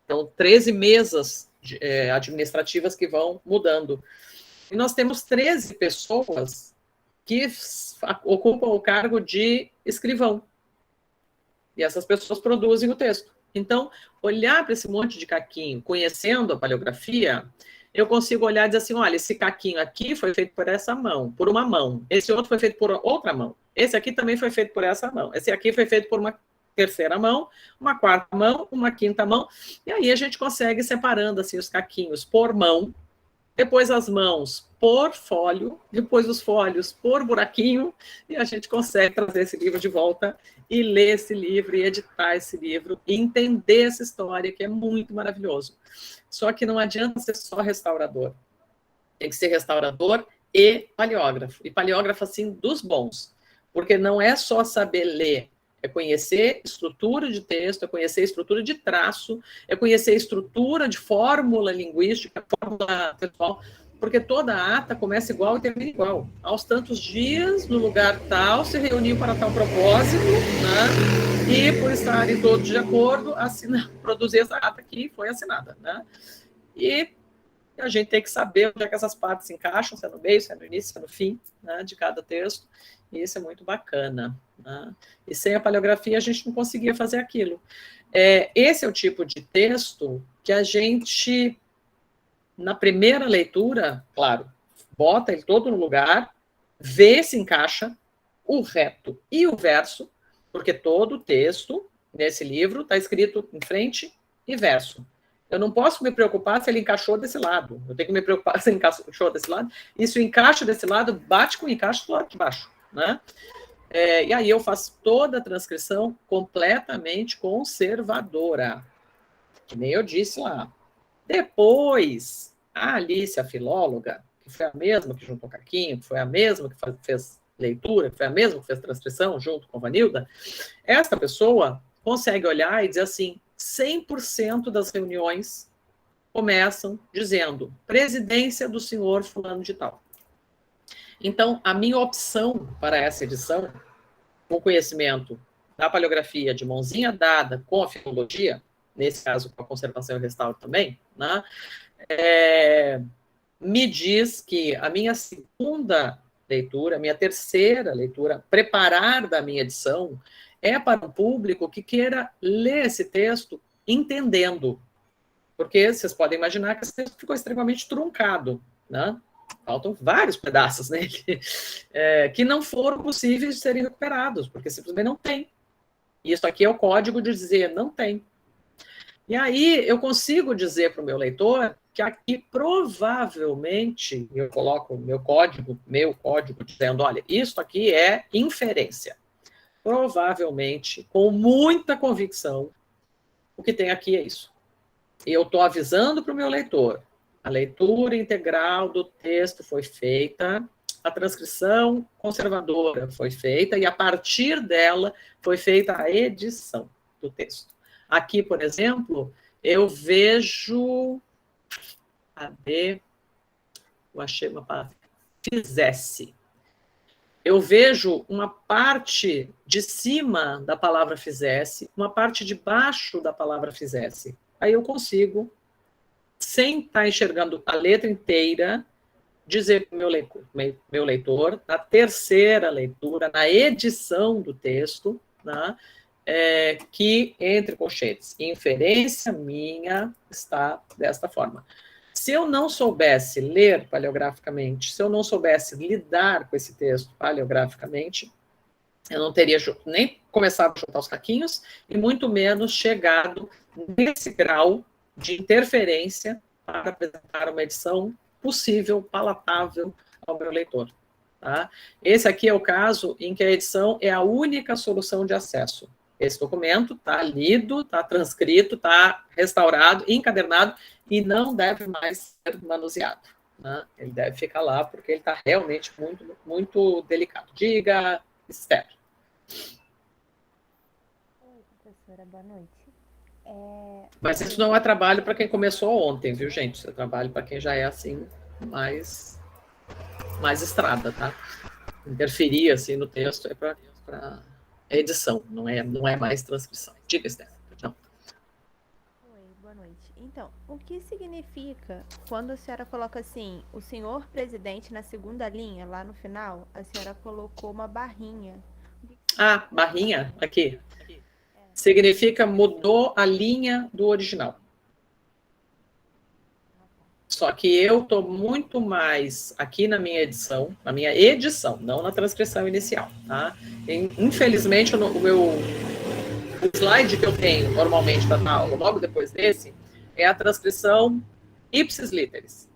Então, 13 mesas administrativas que vão mudando. E nós temos 13 pessoas que ocupam o cargo de escrivão. E essas pessoas produzem o texto. Então, olhar para esse monte de caquinho, conhecendo a paleografia, eu consigo olhar e dizer assim, olha, esse caquinho aqui foi feito por essa mão, por uma mão. Esse outro foi feito por outra mão. Esse aqui também foi feito por essa mão. Esse aqui foi feito por uma terceira mão, uma quarta mão, uma quinta mão. E aí a gente consegue separando assim, os caquinhos por mão, depois as mãos por fólio, depois os fólios por buraquinho, e a gente consegue trazer esse livro de volta e ler esse livro, e editar esse livro, e entender essa história, que é muito maravilhoso. Só que não adianta ser só restaurador. Tem que ser restaurador e paleógrafo. E paleógrafo, assim, dos bons. Porque não é só saber ler, é conhecer estrutura de texto, é conhecer estrutura de traço, é conhecer estrutura de fórmula linguística, fórmula textual, porque toda ata começa igual e termina igual. Aos tantos dias, no lugar tal, se reuniu para tal propósito, né? E por estarem todos de acordo, produzir essa ata que foi assinada. Né? E a gente tem que saber onde é que essas partes se encaixam, se é no meio, se é no início, se é no fim, né, de cada texto. E isso é muito bacana. Né? E sem a paleografia a gente não conseguia fazer aquilo. Esse é o tipo de texto que a gente, na primeira leitura, claro, bota ele todo no lugar, vê se encaixa o reto e o verso, porque todo o texto nesse livro está escrito em frente e verso. Eu não posso me preocupar se ele encaixou desse lado. Eu tenho que me preocupar se ele encaixou desse lado. E se o encaixe desse lado bate com o encaixe do lado de baixo. Né? E aí eu faço toda a transcrição completamente conservadora. Que nem eu disse lá. Depois, a Alice, a filóloga, que foi a mesma que juntou Caquinho, que foi a mesma que fez leitura, que foi a mesma que fez transcrição junto com a Vanilda, essa pessoa consegue olhar e dizer assim, 100% das reuniões começam dizendo presidência do senhor fulano de tal. Então, a minha opção para essa edição, com conhecimento da paleografia de mãozinha dada com a filologia, nesse caso com a conservação e restauro também, né, me diz que a minha segunda leitura, a minha terceira leitura, preparar da minha edição, é para um público que queira ler esse texto entendendo. Porque vocês podem imaginar que esse texto ficou extremamente truncado, né? Faltam vários pedaços nele, que não foram possíveis de serem recuperados, porque simplesmente não tem. E isso aqui é o código de dizer não tem. E aí eu consigo dizer para o meu leitor que aqui provavelmente eu coloco meu código dizendo, olha, isso aqui é inferência. Provavelmente, com muita convicção, o que tem aqui é isso. E eu estou avisando para o meu leitor, a leitura integral do texto foi feita, a transcrição conservadora foi feita, e a partir dela foi feita a edição do texto. Aqui, por exemplo, eu vejo... Cadê? Eu achei uma palavra. Fizesse. Eu vejo uma parte de cima da palavra fizesse, uma parte de baixo da palavra fizesse. Aí eu consigo, sem estar enxergando a letra inteira, dizer para o meu leitor, na terceira leitura, na edição do texto, né, que, entre colchetes, inferência minha está desta forma. Se eu não soubesse ler paleograficamente, se eu não soubesse lidar com esse texto paleograficamente, eu não teria nem começado a chutar os caquinhos e muito menos chegado nesse grau de interferência para apresentar uma edição possível, palatável ao meu leitor. Tá? Esse aqui é o caso em que a edição é a única solução de acesso. Esse documento está lido, está transcrito, está restaurado, encadernado e não deve mais ser manuseado. Né? Ele deve ficar lá porque ele está realmente muito, muito delicado. Diga, Esther. Oi, professora, boa noite. Mas isso não é trabalho para quem começou ontem, viu, gente? Isso é trabalho para quem já é assim, mais estrada, tá? Interferir assim no texto é para edição, não é mais transcrição. Diga, Esther. Não. Oi, boa noite. Então, o que significa quando a senhora coloca assim, o senhor presidente na segunda linha, lá no final, a senhora colocou uma barrinha. Ah, barrinha, aqui. Significa mudou a linha do original. Só que eu estou muito mais aqui na minha edição, não na transcrição inicial, tá? Infelizmente, o slide que eu tenho normalmente para dar aula logo depois desse é a transcrição ipsis literis.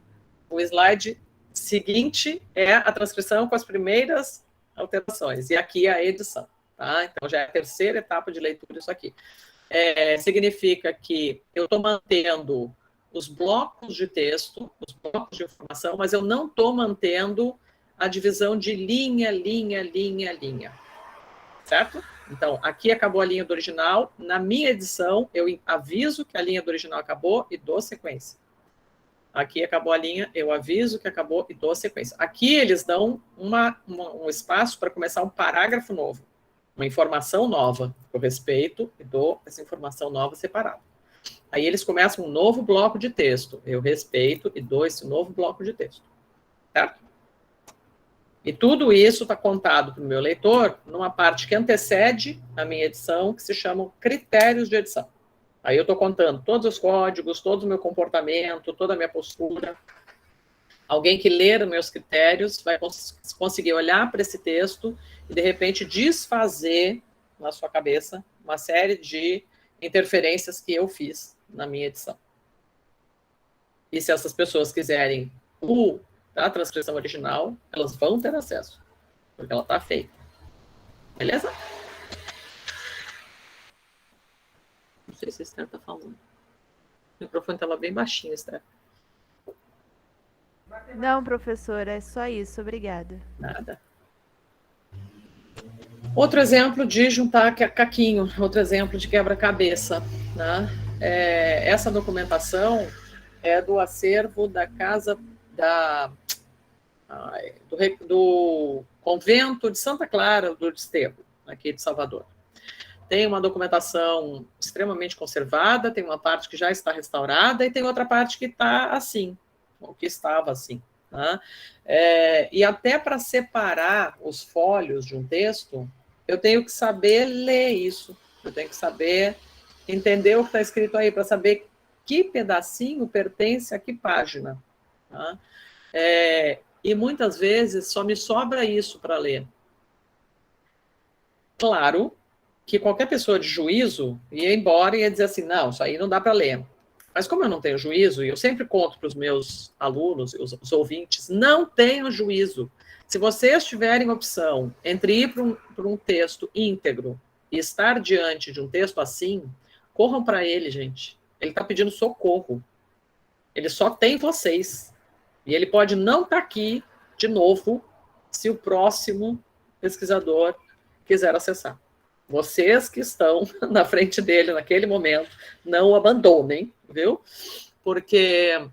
O slide seguinte é a transcrição com as primeiras alterações, e aqui é a edição, tá? Então já é a terceira etapa de leitura isso aqui. Significa que eu estou mantendo os blocos de texto, os blocos de informação, mas eu não estou mantendo a divisão de linha, linha, linha, linha. Certo? Então, aqui acabou a linha do original. Na minha edição, eu aviso que a linha do original acabou e dou sequência. Aqui acabou a linha, eu aviso que acabou e dou sequência. Aqui eles dão um espaço para começar um parágrafo novo, uma informação nova. Eu respeito e dou essa informação nova separada. Aí eles começam um novo bloco de texto. Eu respeito e dou esse novo bloco de texto. Certo? E tudo isso está contado para o meu leitor numa parte que antecede a minha edição, que se chamam critérios de edição. Aí eu estou contando todos os códigos, todo o meu comportamento, toda a minha postura. Alguém que ler os meus critérios vai conseguir olhar para esse texto e, de repente, desfazer na sua cabeça uma série de interferências que eu fiz na minha edição. E se essas pessoas quiserem a transcrição original, elas vão ter acesso, porque ela está feita. Beleza? Não sei se a Esther está falando. O microfone estava bem baixinho, Esther. Não, professora, é só isso, obrigada. Nada. Outro exemplo de juntar caquinho, outro exemplo de quebra-cabeça. Né? Essa documentação é do acervo da casa do convento de Santa Clara do Desterro, aqui de Salvador. Tem uma documentação extremamente conservada, tem uma parte que já está restaurada e tem outra parte que está assim, ou que estava assim. Tá? E até para separar os folhos de um texto, eu tenho que saber ler isso, eu tenho que saber entender o que está escrito aí, para saber que pedacinho pertence a que página. Tá? E muitas vezes só me sobra isso para ler. Claro que qualquer pessoa de juízo ia embora e ia dizer assim, não, isso aí não dá para ler. Mas como eu não tenho juízo, e eu sempre conto para os meus alunos, os ouvintes, não tenham juízo. Se vocês tiverem opção entre ir para um texto íntegro e estar diante de um texto assim, corram para ele, gente. Ele está pedindo socorro. Ele só tem vocês. E ele pode não estar aqui de novo se o próximo pesquisador quiser acessar. Vocês que estão na frente dele naquele momento, não o abandonem, viu? Porque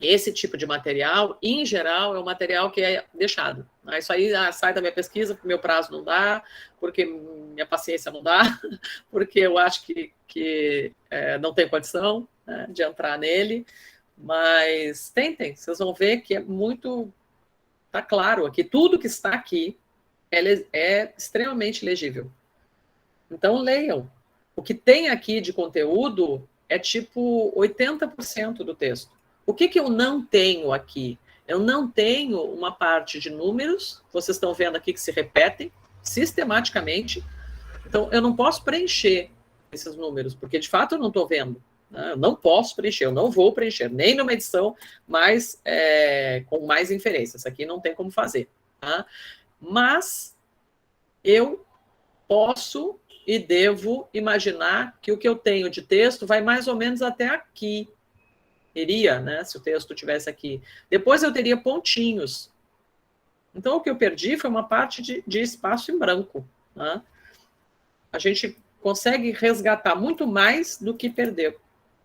esse tipo de material, em geral, é um material que é deixado. Isso aí sai da minha pesquisa, porque meu prazo não dá, porque minha paciência não dá, porque eu acho que não tem condição, né, de entrar nele. Mas tentem, vocês vão ver que é muito... Está claro aqui, tudo que está aqui é extremamente legível. Então, leiam. O que tem aqui de conteúdo é tipo 80% do texto. O que eu não tenho aqui? Eu não tenho uma parte de números, vocês estão vendo aqui que se repetem sistematicamente. Então, eu não posso preencher esses números, porque, de fato, eu não estou vendo. Né? Eu não posso preencher, eu não vou preencher, nem numa edição com mais inferências. Aqui não tem como fazer. Tá? Mas eu posso e devo imaginar que o que eu tenho de texto vai mais ou menos até aqui. Iria, né, se o texto tivesse aqui. Depois eu teria pontinhos. Então, o que eu perdi foi uma parte de espaço em branco. Né? A gente consegue resgatar muito mais do que perdeu.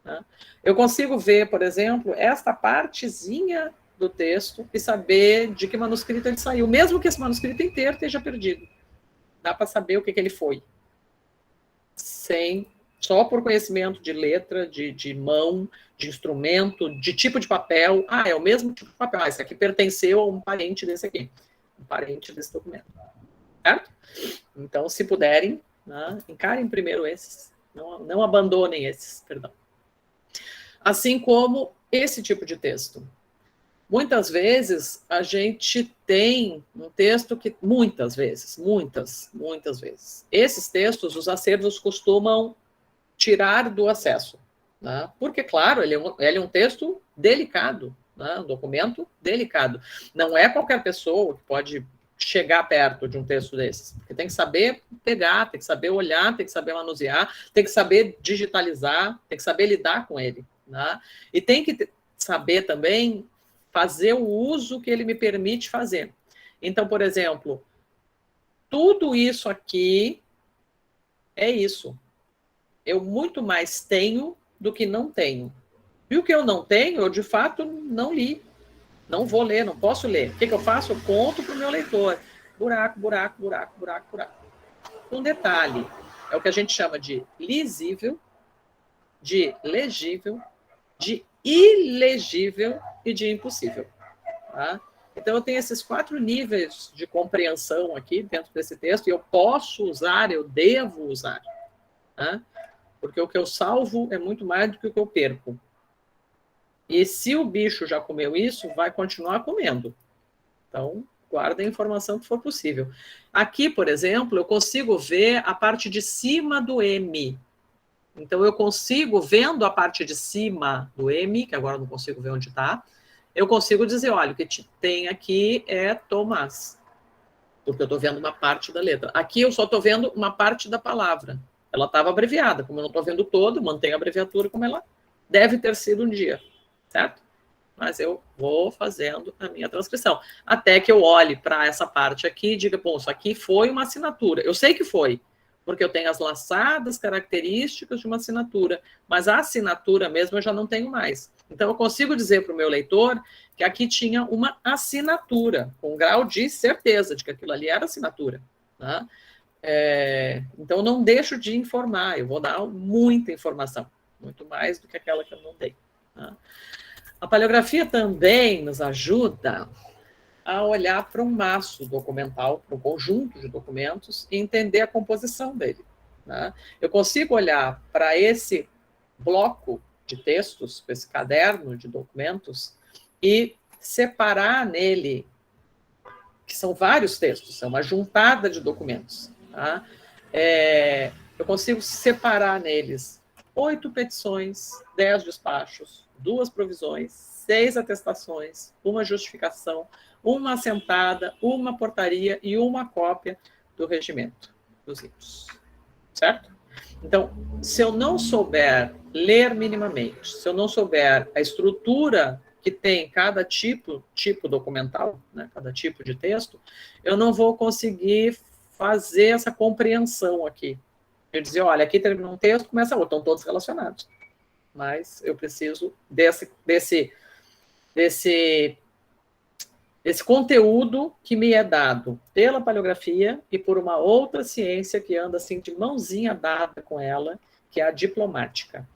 Né? Eu consigo ver, por exemplo, esta partezinha do texto e saber de que manuscrito ele saiu, mesmo que esse manuscrito inteiro esteja perdido. Dá para saber o que ele foi. Só por conhecimento de letra, de mão, de instrumento, de tipo de papel. É o mesmo tipo de papel. Esse aqui pertenceu a um parente desse aqui. Um parente desse documento. Certo? Então, se puderem, né, encarem primeiro esses. Não abandonem esses, perdão. Assim como esse tipo de texto. Muitas vezes, a gente tem um texto que... Muitas vezes. Esses textos, os acervos costumam tirar do acesso. Né? Porque, claro, ele é um texto delicado, né? Um documento delicado. Não é qualquer pessoa que pode chegar perto de um texto desses. Porque tem que saber pegar, tem que saber olhar, tem que saber manusear, tem que saber digitalizar, tem que saber lidar com ele. Né? E tem que saber também fazer o uso que ele me permite fazer. Então, por exemplo, tudo isso aqui é isso. Eu muito mais tenho do que não tenho. E o que eu não tenho, eu de fato não li. Não vou ler, não posso ler. O que eu faço? Eu conto para o meu leitor. Buraco, buraco, buraco, buraco, buraco. Um detalhe, é o que a gente chama de lisível, de legível, de ilegível e de impossível. Tá? Então, eu tenho esses 4 níveis de compreensão aqui dentro desse texto, e eu posso usar, eu devo usar. Tá? Porque o que eu salvo é muito mais do que o que eu perco. E se o bicho já comeu isso, vai continuar comendo. Então, guarda a informação que for possível. Aqui, por exemplo, eu consigo ver a parte de cima do M. Então, eu consigo, vendo a parte de cima do M, que agora eu não consigo ver onde está, eu consigo dizer, olha, o que tem aqui é Tomás. Porque eu estou vendo uma parte da letra. Aqui eu só estou vendo uma parte da palavra. Ela estava abreviada. Como eu não estou vendo todo, mantenho a abreviatura como ela deve ter sido um dia. Certo? Mas eu vou fazendo a minha transcrição. Até que eu olhe para essa parte aqui e diga, bom, isso aqui foi uma assinatura. Eu sei que foi, porque eu tenho as laçadas características de uma assinatura, mas a assinatura mesmo eu já não tenho mais. Então, eu consigo dizer para o meu leitor que aqui tinha uma assinatura, com grau de certeza de que aquilo ali era assinatura. Tá? Então, eu não deixo de informar, eu vou dar muita informação, muito mais do que aquela que eu não dei. Tá? A paleografia também nos ajuda a olhar para um maço documental, para um conjunto de documentos, e entender a composição dele. Né? Eu consigo olhar para esse bloco de textos, para esse caderno de documentos, e separar nele, que são vários textos, é uma juntada de documentos. Tá? Eu consigo separar neles 8 petições, 10 despachos, 2 provisões, 6 atestações, 1 justificação, 1 assentada, 1 portaria e 1 cópia do regimento dos ritos. Certo? Então, se eu não souber ler minimamente, se eu não souber a estrutura que tem cada tipo documental, né, cada tipo de texto, eu não vou conseguir fazer essa compreensão aqui. Eu dizer, olha, aqui termina um texto, começa outro, estão todos relacionados. Mas eu preciso desse conteúdo que me é dado pela paleografia e por uma outra ciência que anda assim de mãozinha dada com ela, que é a diplomática,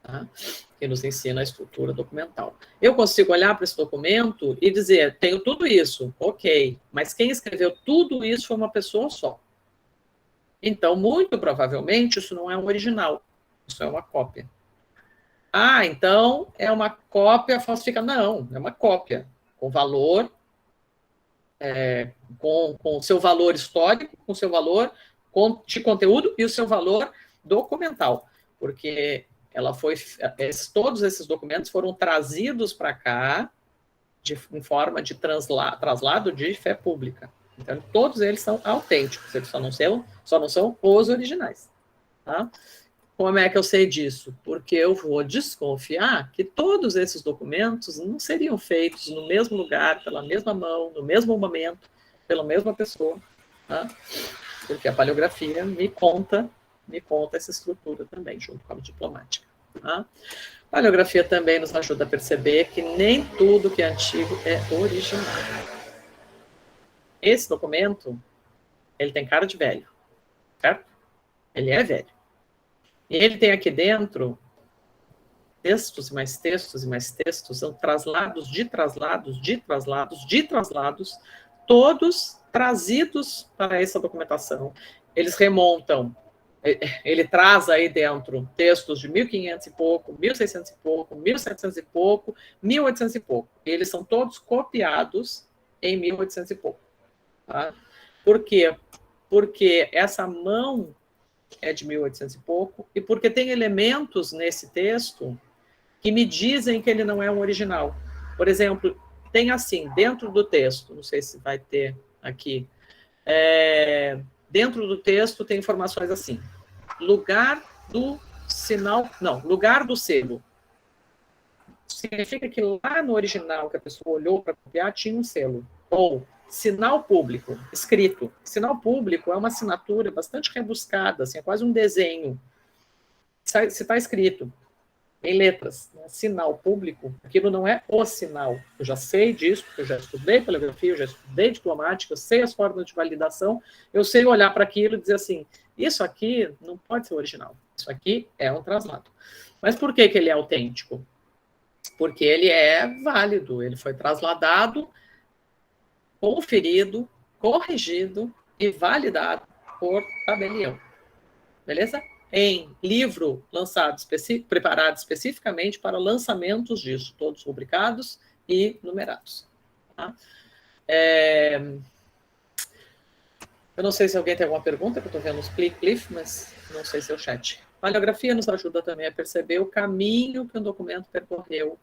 tá? Que nos ensina a estrutura documental. Eu consigo olhar para esse documento e dizer, tenho tudo isso, ok, mas quem escreveu tudo isso foi uma pessoa só. Então, muito provavelmente, isso não é um original, isso é uma cópia. Ah, então é uma cópia falsificada. Não, é uma cópia, com valor, com seu valor histórico, com seu valor de conteúdo e o seu valor documental, porque todos esses documentos foram trazidos para cá em forma de traslado de fé pública. Então, todos eles são autênticos, eles só não são os originais. Tá? Como é que eu sei disso? Porque eu vou desconfiar que todos esses documentos não seriam feitos no mesmo lugar, pela mesma mão, no mesmo momento, pela mesma pessoa. Tá? Porque a paleografia me conta essa estrutura também, junto com a diplomática. Tá? A paleografia também nos ajuda a perceber que nem tudo que é antigo é original. Esse documento, ele tem cara de velho, certo? Ele é velho. E ele tem aqui dentro textos e mais textos e mais textos, são traslados de traslados, de traslados, de traslados, todos trazidos para essa documentação. Eles remontam, ele traz aí dentro textos de 1500 e pouco, 1600 e pouco, 1700 e pouco, 1800 e pouco. Eles são todos copiados em 1800 e pouco. Tá? Por quê? Porque essa mão é de 1800 e pouco, e porque tem elementos nesse texto que me dizem que ele não é um original. Por exemplo, tem assim, dentro do texto, não sei se vai ter aqui, dentro do texto tem informações assim, lugar do selo. Significa que lá no original que a pessoa olhou para copiar, tinha um selo. Ou sinal público, escrito. Sinal público é uma assinatura bastante rebuscada, assim, é quase um desenho. Se está escrito em letras, né, sinal público, aquilo não é o sinal. Eu já sei disso, porque eu já estudei paleografia, eu já estudei diplomática, eu sei as formas de validação, eu sei olhar para aquilo e dizer assim, isso aqui não pode ser original, isso aqui é um traslado. Mas por que ele é autêntico? Porque ele é válido, ele foi trasladado, conferido, corrigido e validado por tabelião. Beleza? Em livro preparado especificamente para lançamentos disso, todos rubricados e numerados. Tá? Eu não sei se alguém tem alguma pergunta, que eu estou vendo os cliff, mas não sei se é o chat. A paleografia nos ajuda também a perceber o caminho que um documento percorreu.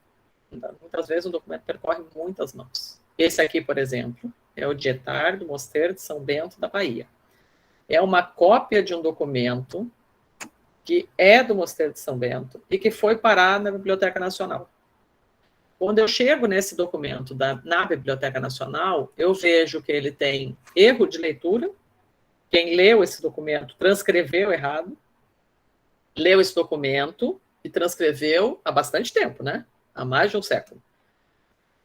Muitas vezes um documento percorre muitas mãos. Esse aqui, por exemplo, é o Dietar do Mosteiro de São Bento da Bahia. É uma cópia de um documento que é do Mosteiro de São Bento e que foi parar na Biblioteca Nacional. Quando eu chego nesse documento na Biblioteca Nacional, eu vejo que ele tem erro de leitura, quem leu esse documento transcreveu errado, leu esse documento e transcreveu há bastante tempo, né? Há mais de um século.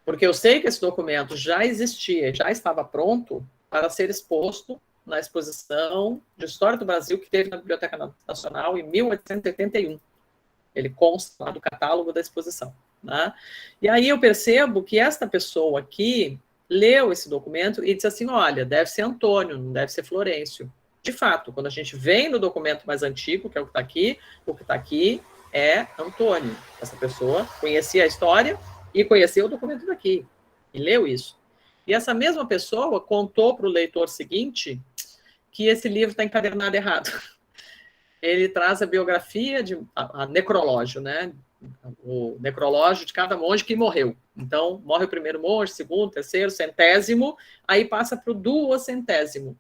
Porque eu sei que esse documento já existia, já estava pronto para ser exposto na exposição de História do Brasil que teve na Biblioteca Nacional em 1881. Ele consta lá do catálogo da exposição, né? E aí eu percebo que esta pessoa aqui leu esse documento e disse assim, olha, deve ser Antônio, não deve ser Florencio. De fato, quando a gente vem no documento mais antigo, que é o que está aqui é Antônio. Essa pessoa conhecia a história e conhecia o documento daqui, e leu isso. E essa mesma pessoa contou para o leitor seguinte que esse livro está encadernado errado. Ele traz a biografia, a necrológio, né? O necrológio de cada monge que morreu. Então, morre o primeiro monge, segundo, terceiro, centésimo, aí passa para o duocentésimo.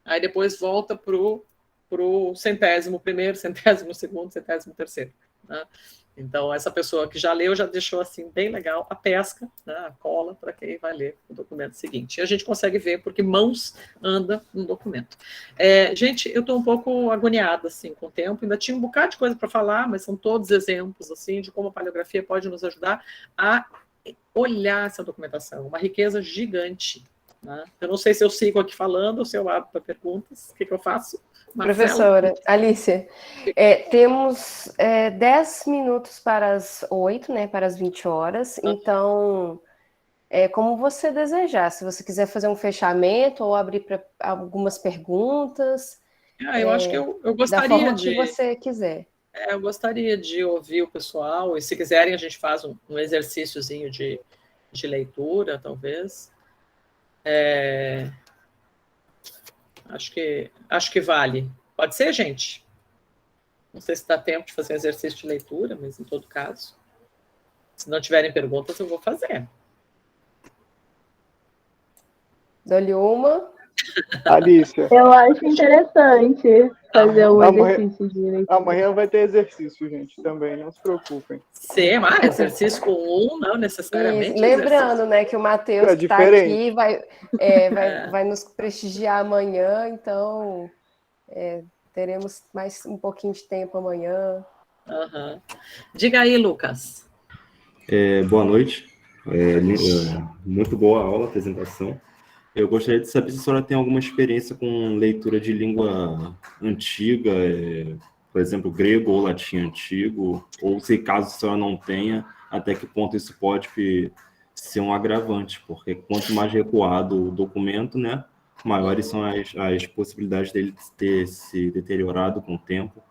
Aí depois volta para o centésimo primeiro, centésimo segundo, centésimo terceiro, né? Então, essa pessoa que já leu já deixou assim bem legal a pesca, né, a cola, para quem vai ler o documento seguinte. E a gente consegue ver porque mãos anda no documento. Gente, eu estou um pouco agoniada assim, com o tempo, ainda tinha um bocado de coisa para falar, mas são todos exemplos assim, de como a paleografia pode nos ajudar a olhar essa documentação, uma riqueza gigante, né? Eu não sei se eu sigo aqui falando ou se eu abro para perguntas. O que eu faço? Marcelo? Professora, Alicia, temos 10 minutos para as 8, né, para as 20 horas, então, como você desejar, se você quiser fazer um fechamento ou abrir para algumas perguntas, eu acho que eu gostaria da forma que você quiser. Eu gostaria de ouvir o pessoal, e se quiserem a gente faz um exercíciozinho de leitura, talvez. Acho que vale. Pode ser, gente? Não sei se dá tempo de fazer um exercício de leitura, mas em todo caso. Se não tiverem perguntas, eu vou fazer. Dou-lhe uma. Alicia. Eu acho interessante fazer um exercício de leitura. Amanhã vai ter exercício, gente, também, não se preocupem. Sim, mas exercício com não necessariamente. Isso. Lembrando, né, que o Matheus está aqui, vai nos prestigiar amanhã, então teremos mais um pouquinho de tempo amanhã. Uhum. Diga aí, Lucas. Boa noite. Muito boa a aula, a apresentação. Eu gostaria de saber se a senhora tem alguma experiência com leitura de língua antiga, por exemplo, grego ou latim antigo, ou se caso a senhora não tenha, até que ponto isso pode ser um agravante, porque quanto mais recuado o documento, né, maiores são as possibilidades dele ter se deteriorado com o tempo,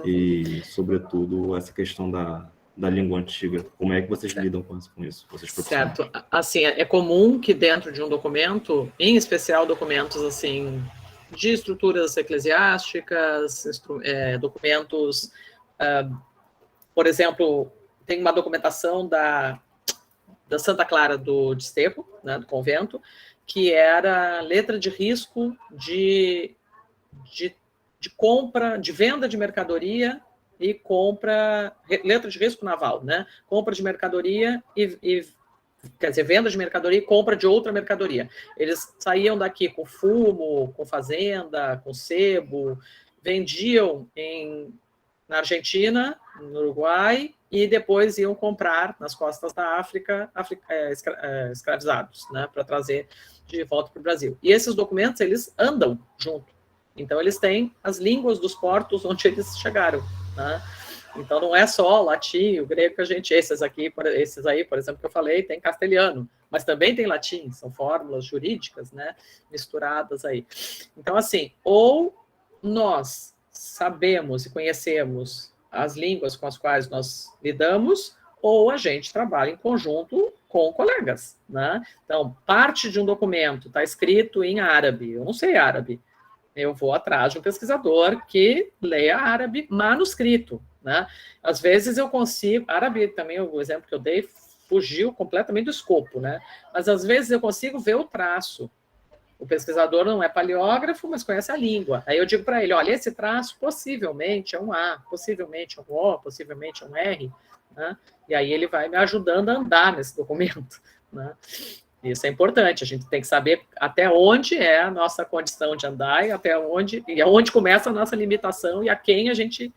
e, sobretudo, essa questão da língua antiga. Como é que vocês lidam com isso? Certo. Assim, é comum que dentro de um documento, em especial documentos assim de estruturas eclesiásticas, documentos, por exemplo, tem uma documentação da Santa Clara do Desterro, né, do convento, que era letra de risco de compra, de venda de mercadoria e compra, letra de risco naval, né? Compra de mercadoria quer dizer, venda de mercadoria e compra de outra mercadoria. Eles saíam daqui com fumo, com fazenda, com sebo, vendiam na Argentina, no Uruguai, e depois iam comprar nas costas da África escravizados, né? Para trazer de volta para o Brasil. E esses documentos, eles andam junto. Então, eles têm as línguas dos portos onde eles chegaram, né? Então, não é só o latim, o grego que a gente... Esses aí, por exemplo, que eu falei, tem castelhano, mas também tem latim, são fórmulas jurídicas, né? Misturadas aí. Então, assim, ou nós sabemos e conhecemos as línguas com as quais nós lidamos, ou a gente trabalha em conjunto com colegas, né? Então, parte de um documento está escrito em árabe, eu não sei árabe, eu vou atrás de um pesquisador que leia árabe manuscrito, né? Às vezes eu consigo... Árabe também, o exemplo que eu dei, fugiu completamente do escopo, né? Mas às vezes eu consigo ver o traço. O pesquisador não é paleógrafo, mas conhece a língua. Aí eu digo para ele, olha, esse traço possivelmente é um A, possivelmente é um O, possivelmente é um R, né? E aí ele vai me ajudando a andar nesse documento, né? Isso é importante, a gente tem que saber até onde é a nossa condição de andar e aonde começa a nossa limitação e a quem a gente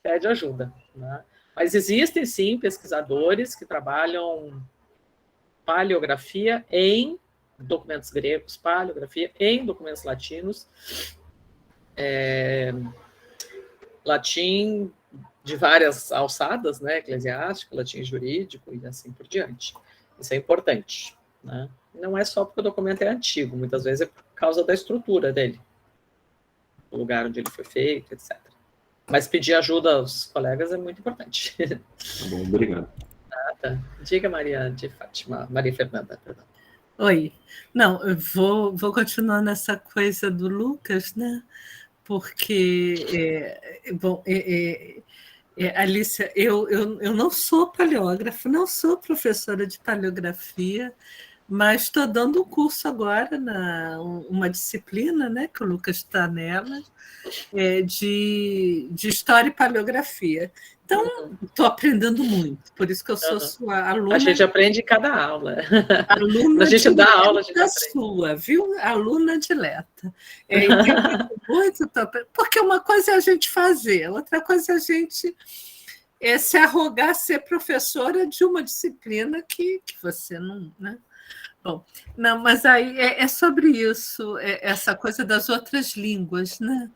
pede ajuda, né? Mas existem, sim, pesquisadores que trabalham paleografia em documentos gregos, paleografia em documentos latinos, latim de várias alçadas, né? Eclesiástico, latim jurídico e assim por diante. Isso é importante, né? Não é só porque o documento é antigo, muitas vezes é por causa da estrutura dele, o lugar onde ele foi feito, etc. Mas pedir ajuda aos colegas é muito importante. Tá bom, obrigado. Tá. Diga, Maria Fernanda, perdão. Oi. Não, eu vou continuar nessa coisa do Lucas, né? Porque, Alicia, eu não sou paleógrafa, não sou professora de paleografia, mas estou dando um curso agora, uma disciplina, né, que o Lucas está nela, de História e Paleografia. Então, estou aprendendo muito, por isso que eu sou sua aluna. A gente aprende em cada aula. Aluna a gente dá aula, a gente aprende. Sua, viu? Aluna dileta. Muito top, porque uma coisa é a gente fazer, outra coisa é a gente se arrogar a ser professora de uma disciplina que você não... Né? Bom, não, mas aí é sobre isso, essa coisa das outras línguas, né?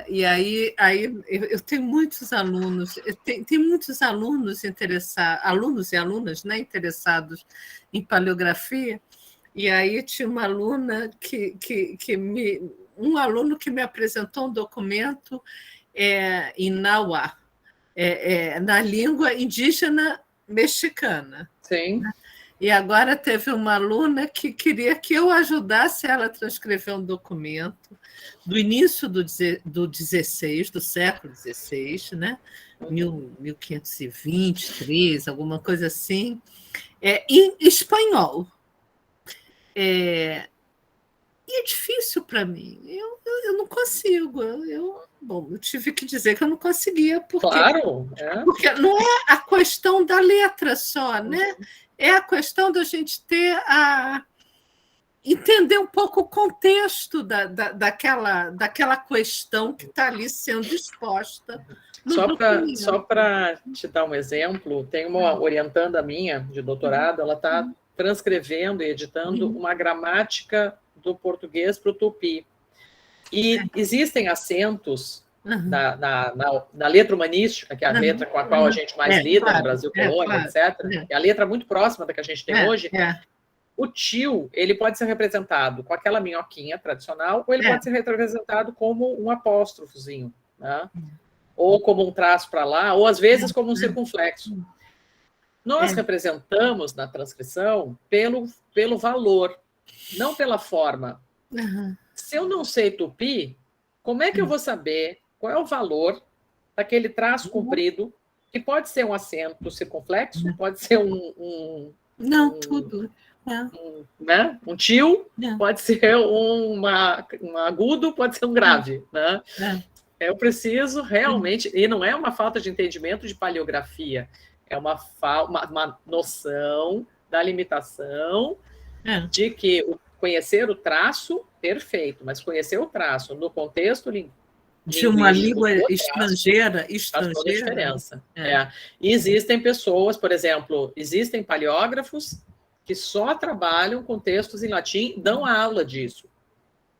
E aí eu tenho muitos alunos, tem muitos alunos interessados, alunos e alunas, né, interessados em paleografia, e aí tinha uma aluna um aluno que me apresentou um documento em Nahuatl, na língua indígena mexicana. Sim. E agora teve uma aluna que queria que eu ajudasse ela a transcrever um documento do início do século XVI, né? 1523, alguma coisa assim, em espanhol. E é difícil para mim, eu não consigo. Bom, eu tive que dizer que eu não conseguia, porque não é a questão da letra só, né? É a questão da gente entender um pouco o contexto daquela questão que está ali sendo exposta. Só para te dar um exemplo, tem uma orientanda minha de doutorado, ela está transcrevendo e editando uma gramática do português para o tupi. E existem acentos na letra humanística, que é a letra com a qual a gente mais lida no Brasil, colônia, etc. É a letra muito próxima da que a gente tem hoje. O tio, ele pode ser representado com aquela minhoquinha tradicional, ou ele pode ser representado como um apóstrofozinho, né? Ou como um traço para lá, ou às vezes como um circunflexo. Nós representamos na transcrição pelo valor, não pela forma. Se eu não sei tupi, como é que eu vou saber qual é o valor daquele traço comprido, que pode ser um acento circunflexo, pode ser tudo. Né? Um tio, pode ser um agudo, pode ser um grave. Né? Eu preciso realmente, e não é uma falta de entendimento de paleografia, é uma noção da limitação de que conhecer o traço, perfeito, mas conhecer o traço no contexto de uma língua estrangeira faz toda a diferença. E existem pessoas, por exemplo, existem paleógrafos que só trabalham com textos em latim, dão aula disso.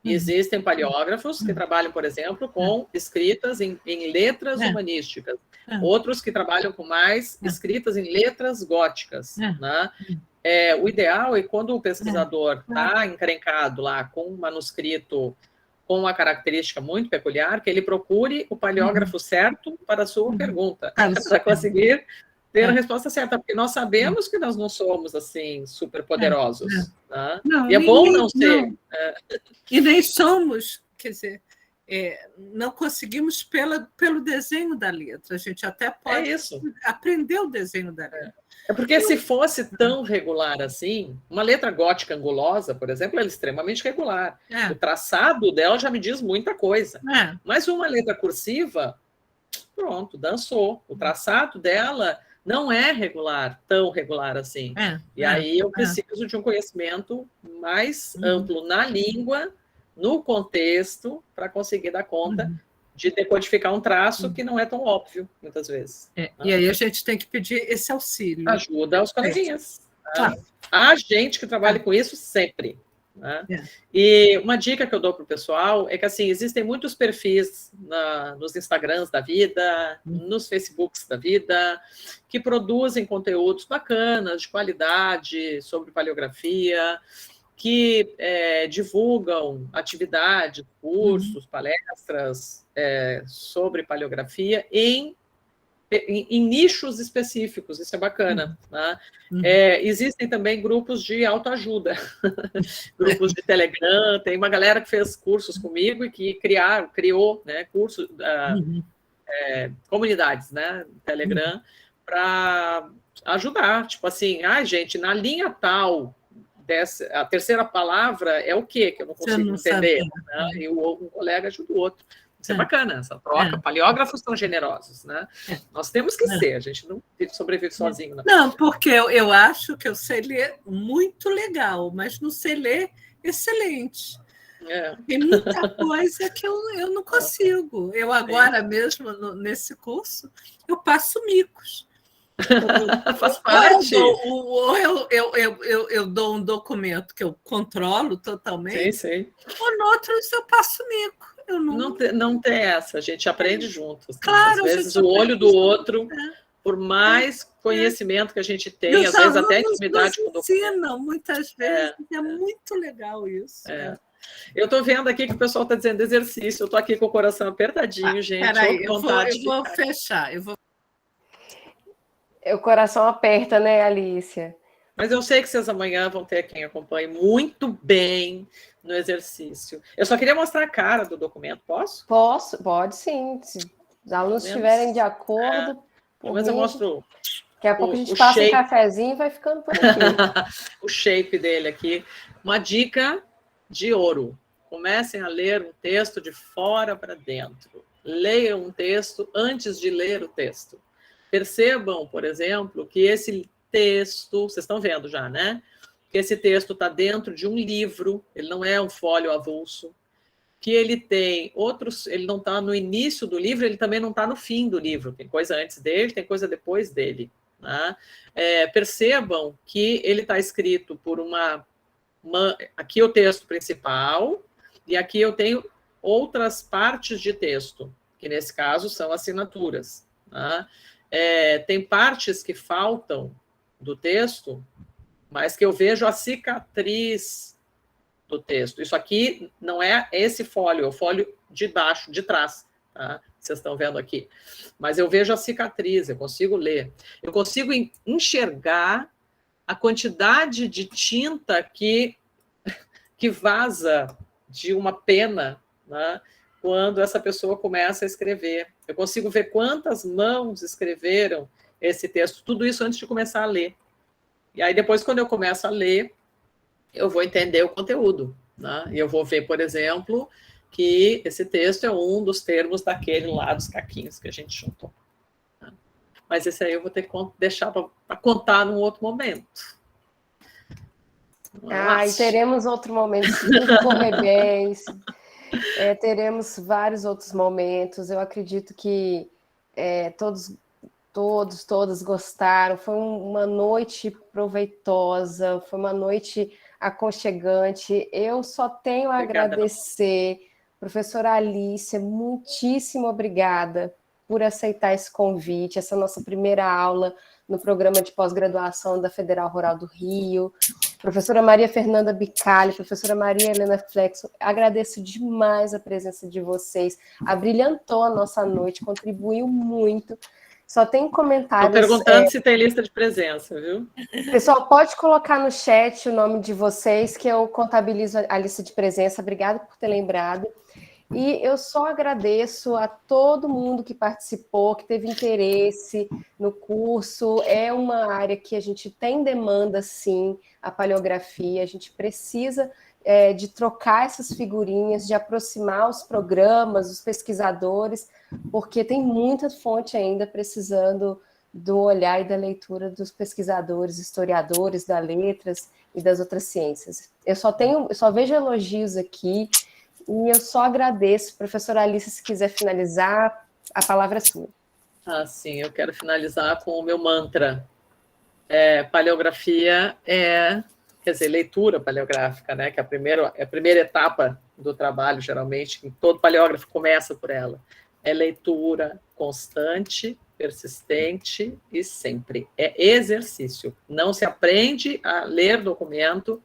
Existem paleógrafos que trabalham, por exemplo, com escritas em letras humanísticas. Outros que trabalham com mais escritas em letras góticas. Né? O ideal é quando o pesquisador está encrencado lá com um manuscrito com uma característica muito peculiar, que ele procure o paleógrafo certo para a sua pergunta, para conseguir ter a resposta certa, porque nós sabemos que nós não somos assim super poderosos, né? E é bom não ser. E nem somos, quer dizer, não conseguimos pelo desenho da letra. A gente até pode aprender o desenho da letra. É porque se fosse tão regular assim, uma letra gótica angulosa, por exemplo, ela é extremamente regular. O traçado dela já me diz muita coisa. Mas uma letra cursiva, pronto, dançou. O traçado dela não é regular, tão regular assim. E aí eu preciso de um conhecimento mais amplo na língua, no contexto, para conseguir dar conta de decodificar um traço que não é tão óbvio, muitas vezes. E aí a gente tem que pedir esse auxílio. Ajuda aos coleguinhas. Claro. Há gente que trabalha com isso sempre. Né? E uma dica que eu dou para o pessoal é que assim, existem muitos perfis nos Instagrams da vida, nos Facebooks da vida, que produzem conteúdos bacanas, de qualidade, sobre paleografia, que divulgam atividades, cursos, palestras sobre paleografia em nichos específicos, isso é bacana. Né? Existem também grupos de autoajuda, grupos de Telegram, tem uma galera que fez cursos comigo e que criou né, cursos, comunidades, né, Telegram, para ajudar, tipo assim, gente, na linha tal, a terceira palavra é o quê que eu não consigo entender? Né? E um colega ajuda o outro. Isso é bacana, essa troca. Paleógrafos são generosos, né? Nós temos que ser, a gente não sobrevive sozinho. Não, porque eu acho que eu sei ler muito legal, mas não sei ler excelente. Tem muita coisa que eu não consigo. Eu agora mesmo, nesse curso, eu passo micos. Faz parte. Ou eu dou um documento que eu controlo totalmente, ou no outros eu passo mico. Não tem essa, a gente aprende juntos. Claro, às vezes o olho do outro, por mais conhecimento que a gente tem, às vezes até intimidade com o documento. Ensinam muitas vezes, é muito legal isso. Eu estou vendo aqui que o pessoal está dizendo exercício, eu estou aqui com o coração apertadinho, gente. Peraí, eu vou fechar. O coração aperta, né, Alicia? Mas eu sei que vocês amanhã vão ter quem acompanhe muito bem no exercício. Eu só queria mostrar a cara do documento, posso? Pode sim. Se os alunos estiverem de acordo. Mas eu mostro. Daqui a pouco a gente passa um cafezinho e vai ficando por aqui. O shape dele aqui. Uma dica de ouro. Comecem a ler um texto de fora para dentro. Leiam um texto antes de ler o texto. Percebam, por exemplo, que esse texto, vocês estão vendo já, né? Que esse texto está dentro de um livro, ele não é um folho avulso, que ele tem outros, ele não está no início do livro, ele também não está no fim do livro, tem coisa antes dele, tem coisa depois dele. Né? Percebam que ele está escrito por aqui é o texto principal, e aqui eu tenho outras partes de texto, que nesse caso são assinaturas. Né? Tem partes que faltam do texto, mas que eu vejo a cicatriz do texto. Isso aqui não é esse folho, é o folho de baixo, de trás, tá? Vocês estão vendo aqui. Mas eu vejo a cicatriz, eu consigo ler. Eu consigo enxergar a quantidade de tinta que vaza de uma pena, né, quando essa pessoa começa a escrever. Eu consigo ver quantas mãos escreveram esse texto, tudo isso antes de começar a ler. E aí depois, quando eu começo a ler, eu vou entender o conteúdo. Né? E eu vou ver, por exemplo, que esse texto é um dos termos daquele lá dos caquinhos que a gente juntou. Né? Mas esse aí eu vou ter que deixar para contar num outro momento. E teremos outro momento, se tudo correr bem. Teremos vários outros momentos. Eu acredito que todos gostaram. Foi uma noite proveitosa, foi uma noite aconchegante. Eu só tenho a agradecer, professora Alicia, muitíssimo obrigada por aceitar esse convite, essa nossa primeira aula no programa de pós-graduação da Federal Rural do Rio. Professora Maria Fernanda Bicalli, professora Maria Helena Flexo, agradeço demais a presença de vocês, abrilhantou a nossa noite, contribuiu muito. Só tem comentários... Estou perguntando se tem lista de presença, viu? Pessoal, pode colocar no chat o nome de vocês, que eu contabilizo a lista de presença. Obrigada por ter lembrado. E eu só agradeço a todo mundo que participou, que teve interesse no curso. É uma área que a gente tem demanda, sim, a paleografia. A gente precisa de trocar essas figurinhas, de aproximar os programas, os pesquisadores, porque tem muita fonte ainda precisando do olhar e da leitura dos pesquisadores, historiadores das letras e das outras ciências. Eu só vejo elogios aqui e eu só agradeço. Professora Alice, se quiser finalizar, a palavra é sua. Sim, eu quero finalizar com o meu mantra. Paleografia quer dizer, leitura paleográfica, né? Que é a primeira etapa do trabalho, geralmente, que todo paleógrafo começa por ela. É leitura constante, persistente e sempre. É exercício. Não se aprende a ler documento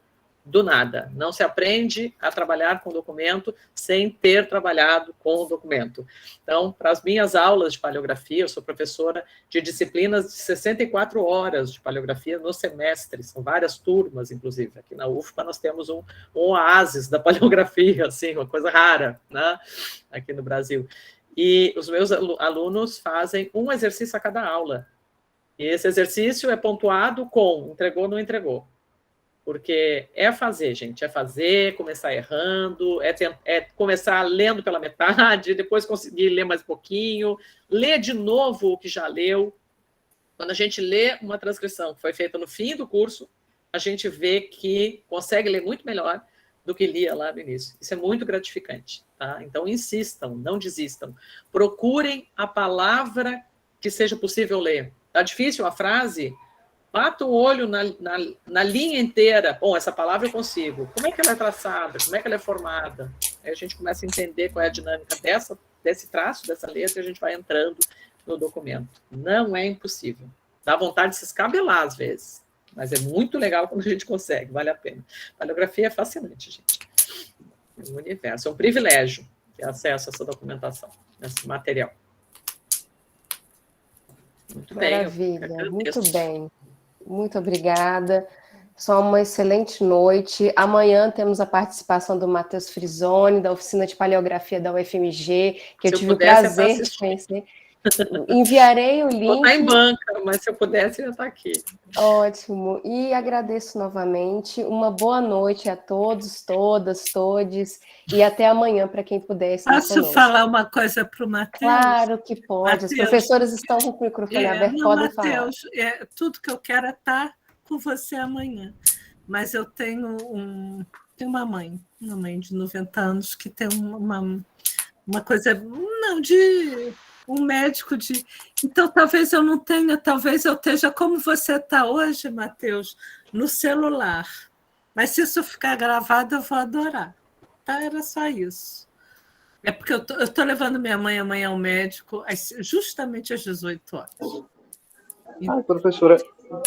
do nada. Não se aprende a trabalhar com documento sem ter trabalhado com o documento. Então, para as minhas aulas de paleografia, eu sou professora de disciplinas de 64 horas de paleografia no semestre, são várias turmas, inclusive. Aqui na UFPA nós temos um oásis da paleografia, assim, uma coisa rara, né? Aqui no Brasil. E os meus alunos fazem um exercício a cada aula. E esse exercício é pontuado com entregou, não entregou. Porque é fazer, gente, é fazer, começar errando, é começar lendo pela metade, depois conseguir ler mais um pouquinho, ler de novo o que já leu. Quando a gente lê uma transcrição que foi feita no fim do curso, a gente vê que consegue ler muito melhor do que lia lá no início. Isso é muito gratificante, tá? Então, insistam, não desistam. Procurem a palavra que seja possível ler. Tá difícil a frase? Bata o olho na linha inteira. Bom, essa palavra eu consigo. Como é que ela é traçada? Como é que ela é formada? Aí a gente começa a entender qual é a dinâmica desse traço, dessa letra, e a gente vai entrando no documento. Não é impossível. Dá vontade de se escabelar às vezes, mas é muito legal quando a gente consegue, vale a pena. Paleografia é fascinante, gente. É um universo, é um privilégio ter acesso a essa documentação, a esse material. Muito Maravilha, bem. muito bem. Muito obrigada. Só uma excelente noite. Amanhã temos a participação do Matheus Frisoni, da Oficina de Paleografia da UFMG, que eu tive o prazer de conhecer. Enviarei o link. Vou estar em banca, mas se eu pudesse, eu ia estar aqui. Ótimo. E agradeço novamente. Uma boa noite a todos, todas, todes. E até amanhã, para quem puder. Posso falar uma coisa para o Matheus? Claro que pode. As professoras estão com o microfone aberto, podem falar. Matheus, tudo que eu quero é estar com você amanhã. Mas eu tenho uma mãe de 90 anos, que tem uma coisa... Não, de... um médico de... Então, talvez eu não tenha, talvez eu esteja como você está hoje, Matheus, no celular. Mas se isso ficar gravado, eu vou adorar. Tá? Era só isso. É porque eu tô levando minha mãe amanhã ao médico justamente às 18 horas. Professora,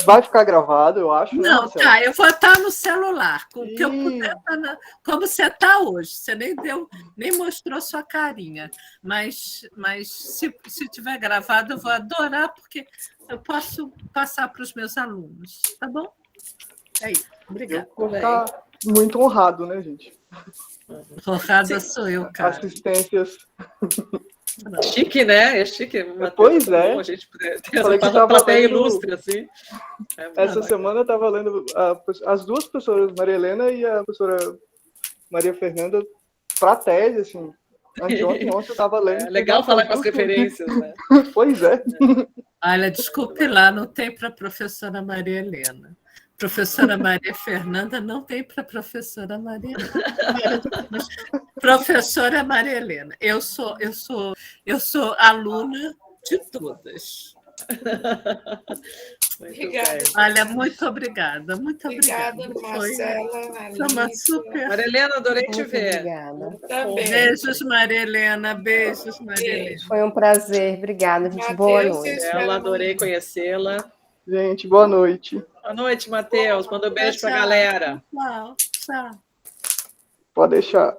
vai ficar gravado, eu acho. Não, tá, eu vou estar no celular, com o que eu puder estar como você está hoje. Você nem mostrou sua carinha. Mas se tiver gravado, eu vou adorar, porque eu posso passar para os meus alunos. Tá bom? É isso. Obrigada. Eu vou ficar muito honrado, né, gente? Honrada sou eu, cara. Assistências. Chique, né? É chique. Pois é. A gente ter essa plateia ilustre, assim. Essa semana eu estava lendo as duas professoras, Maria Helena e a professora Maria Fernanda, para a tese, assim. Ontem eu estava lendo. É legal falar com as referências, né? Pois é. Olha, desculpe lá, não tem para a professora Maria Helena. Professora Maria Fernanda não tem para a professora Maria Helena. Professora Maria Helena. Eu sou aluna de todas. Obrigada. Olha, muito obrigada. Muito obrigada. Marcela, uma super... Maria Helena, adorei te ver. Obrigada. Também. Beijos, Maria Helena. Beijos, Maria Helena. Foi um prazer. Obrigada, gente. Boa noite. Ela, adorei conhecê-la. Gente, boa noite. Boa noite, Matheus. Manda um beijo para a galera. Tchau. Pode deixar.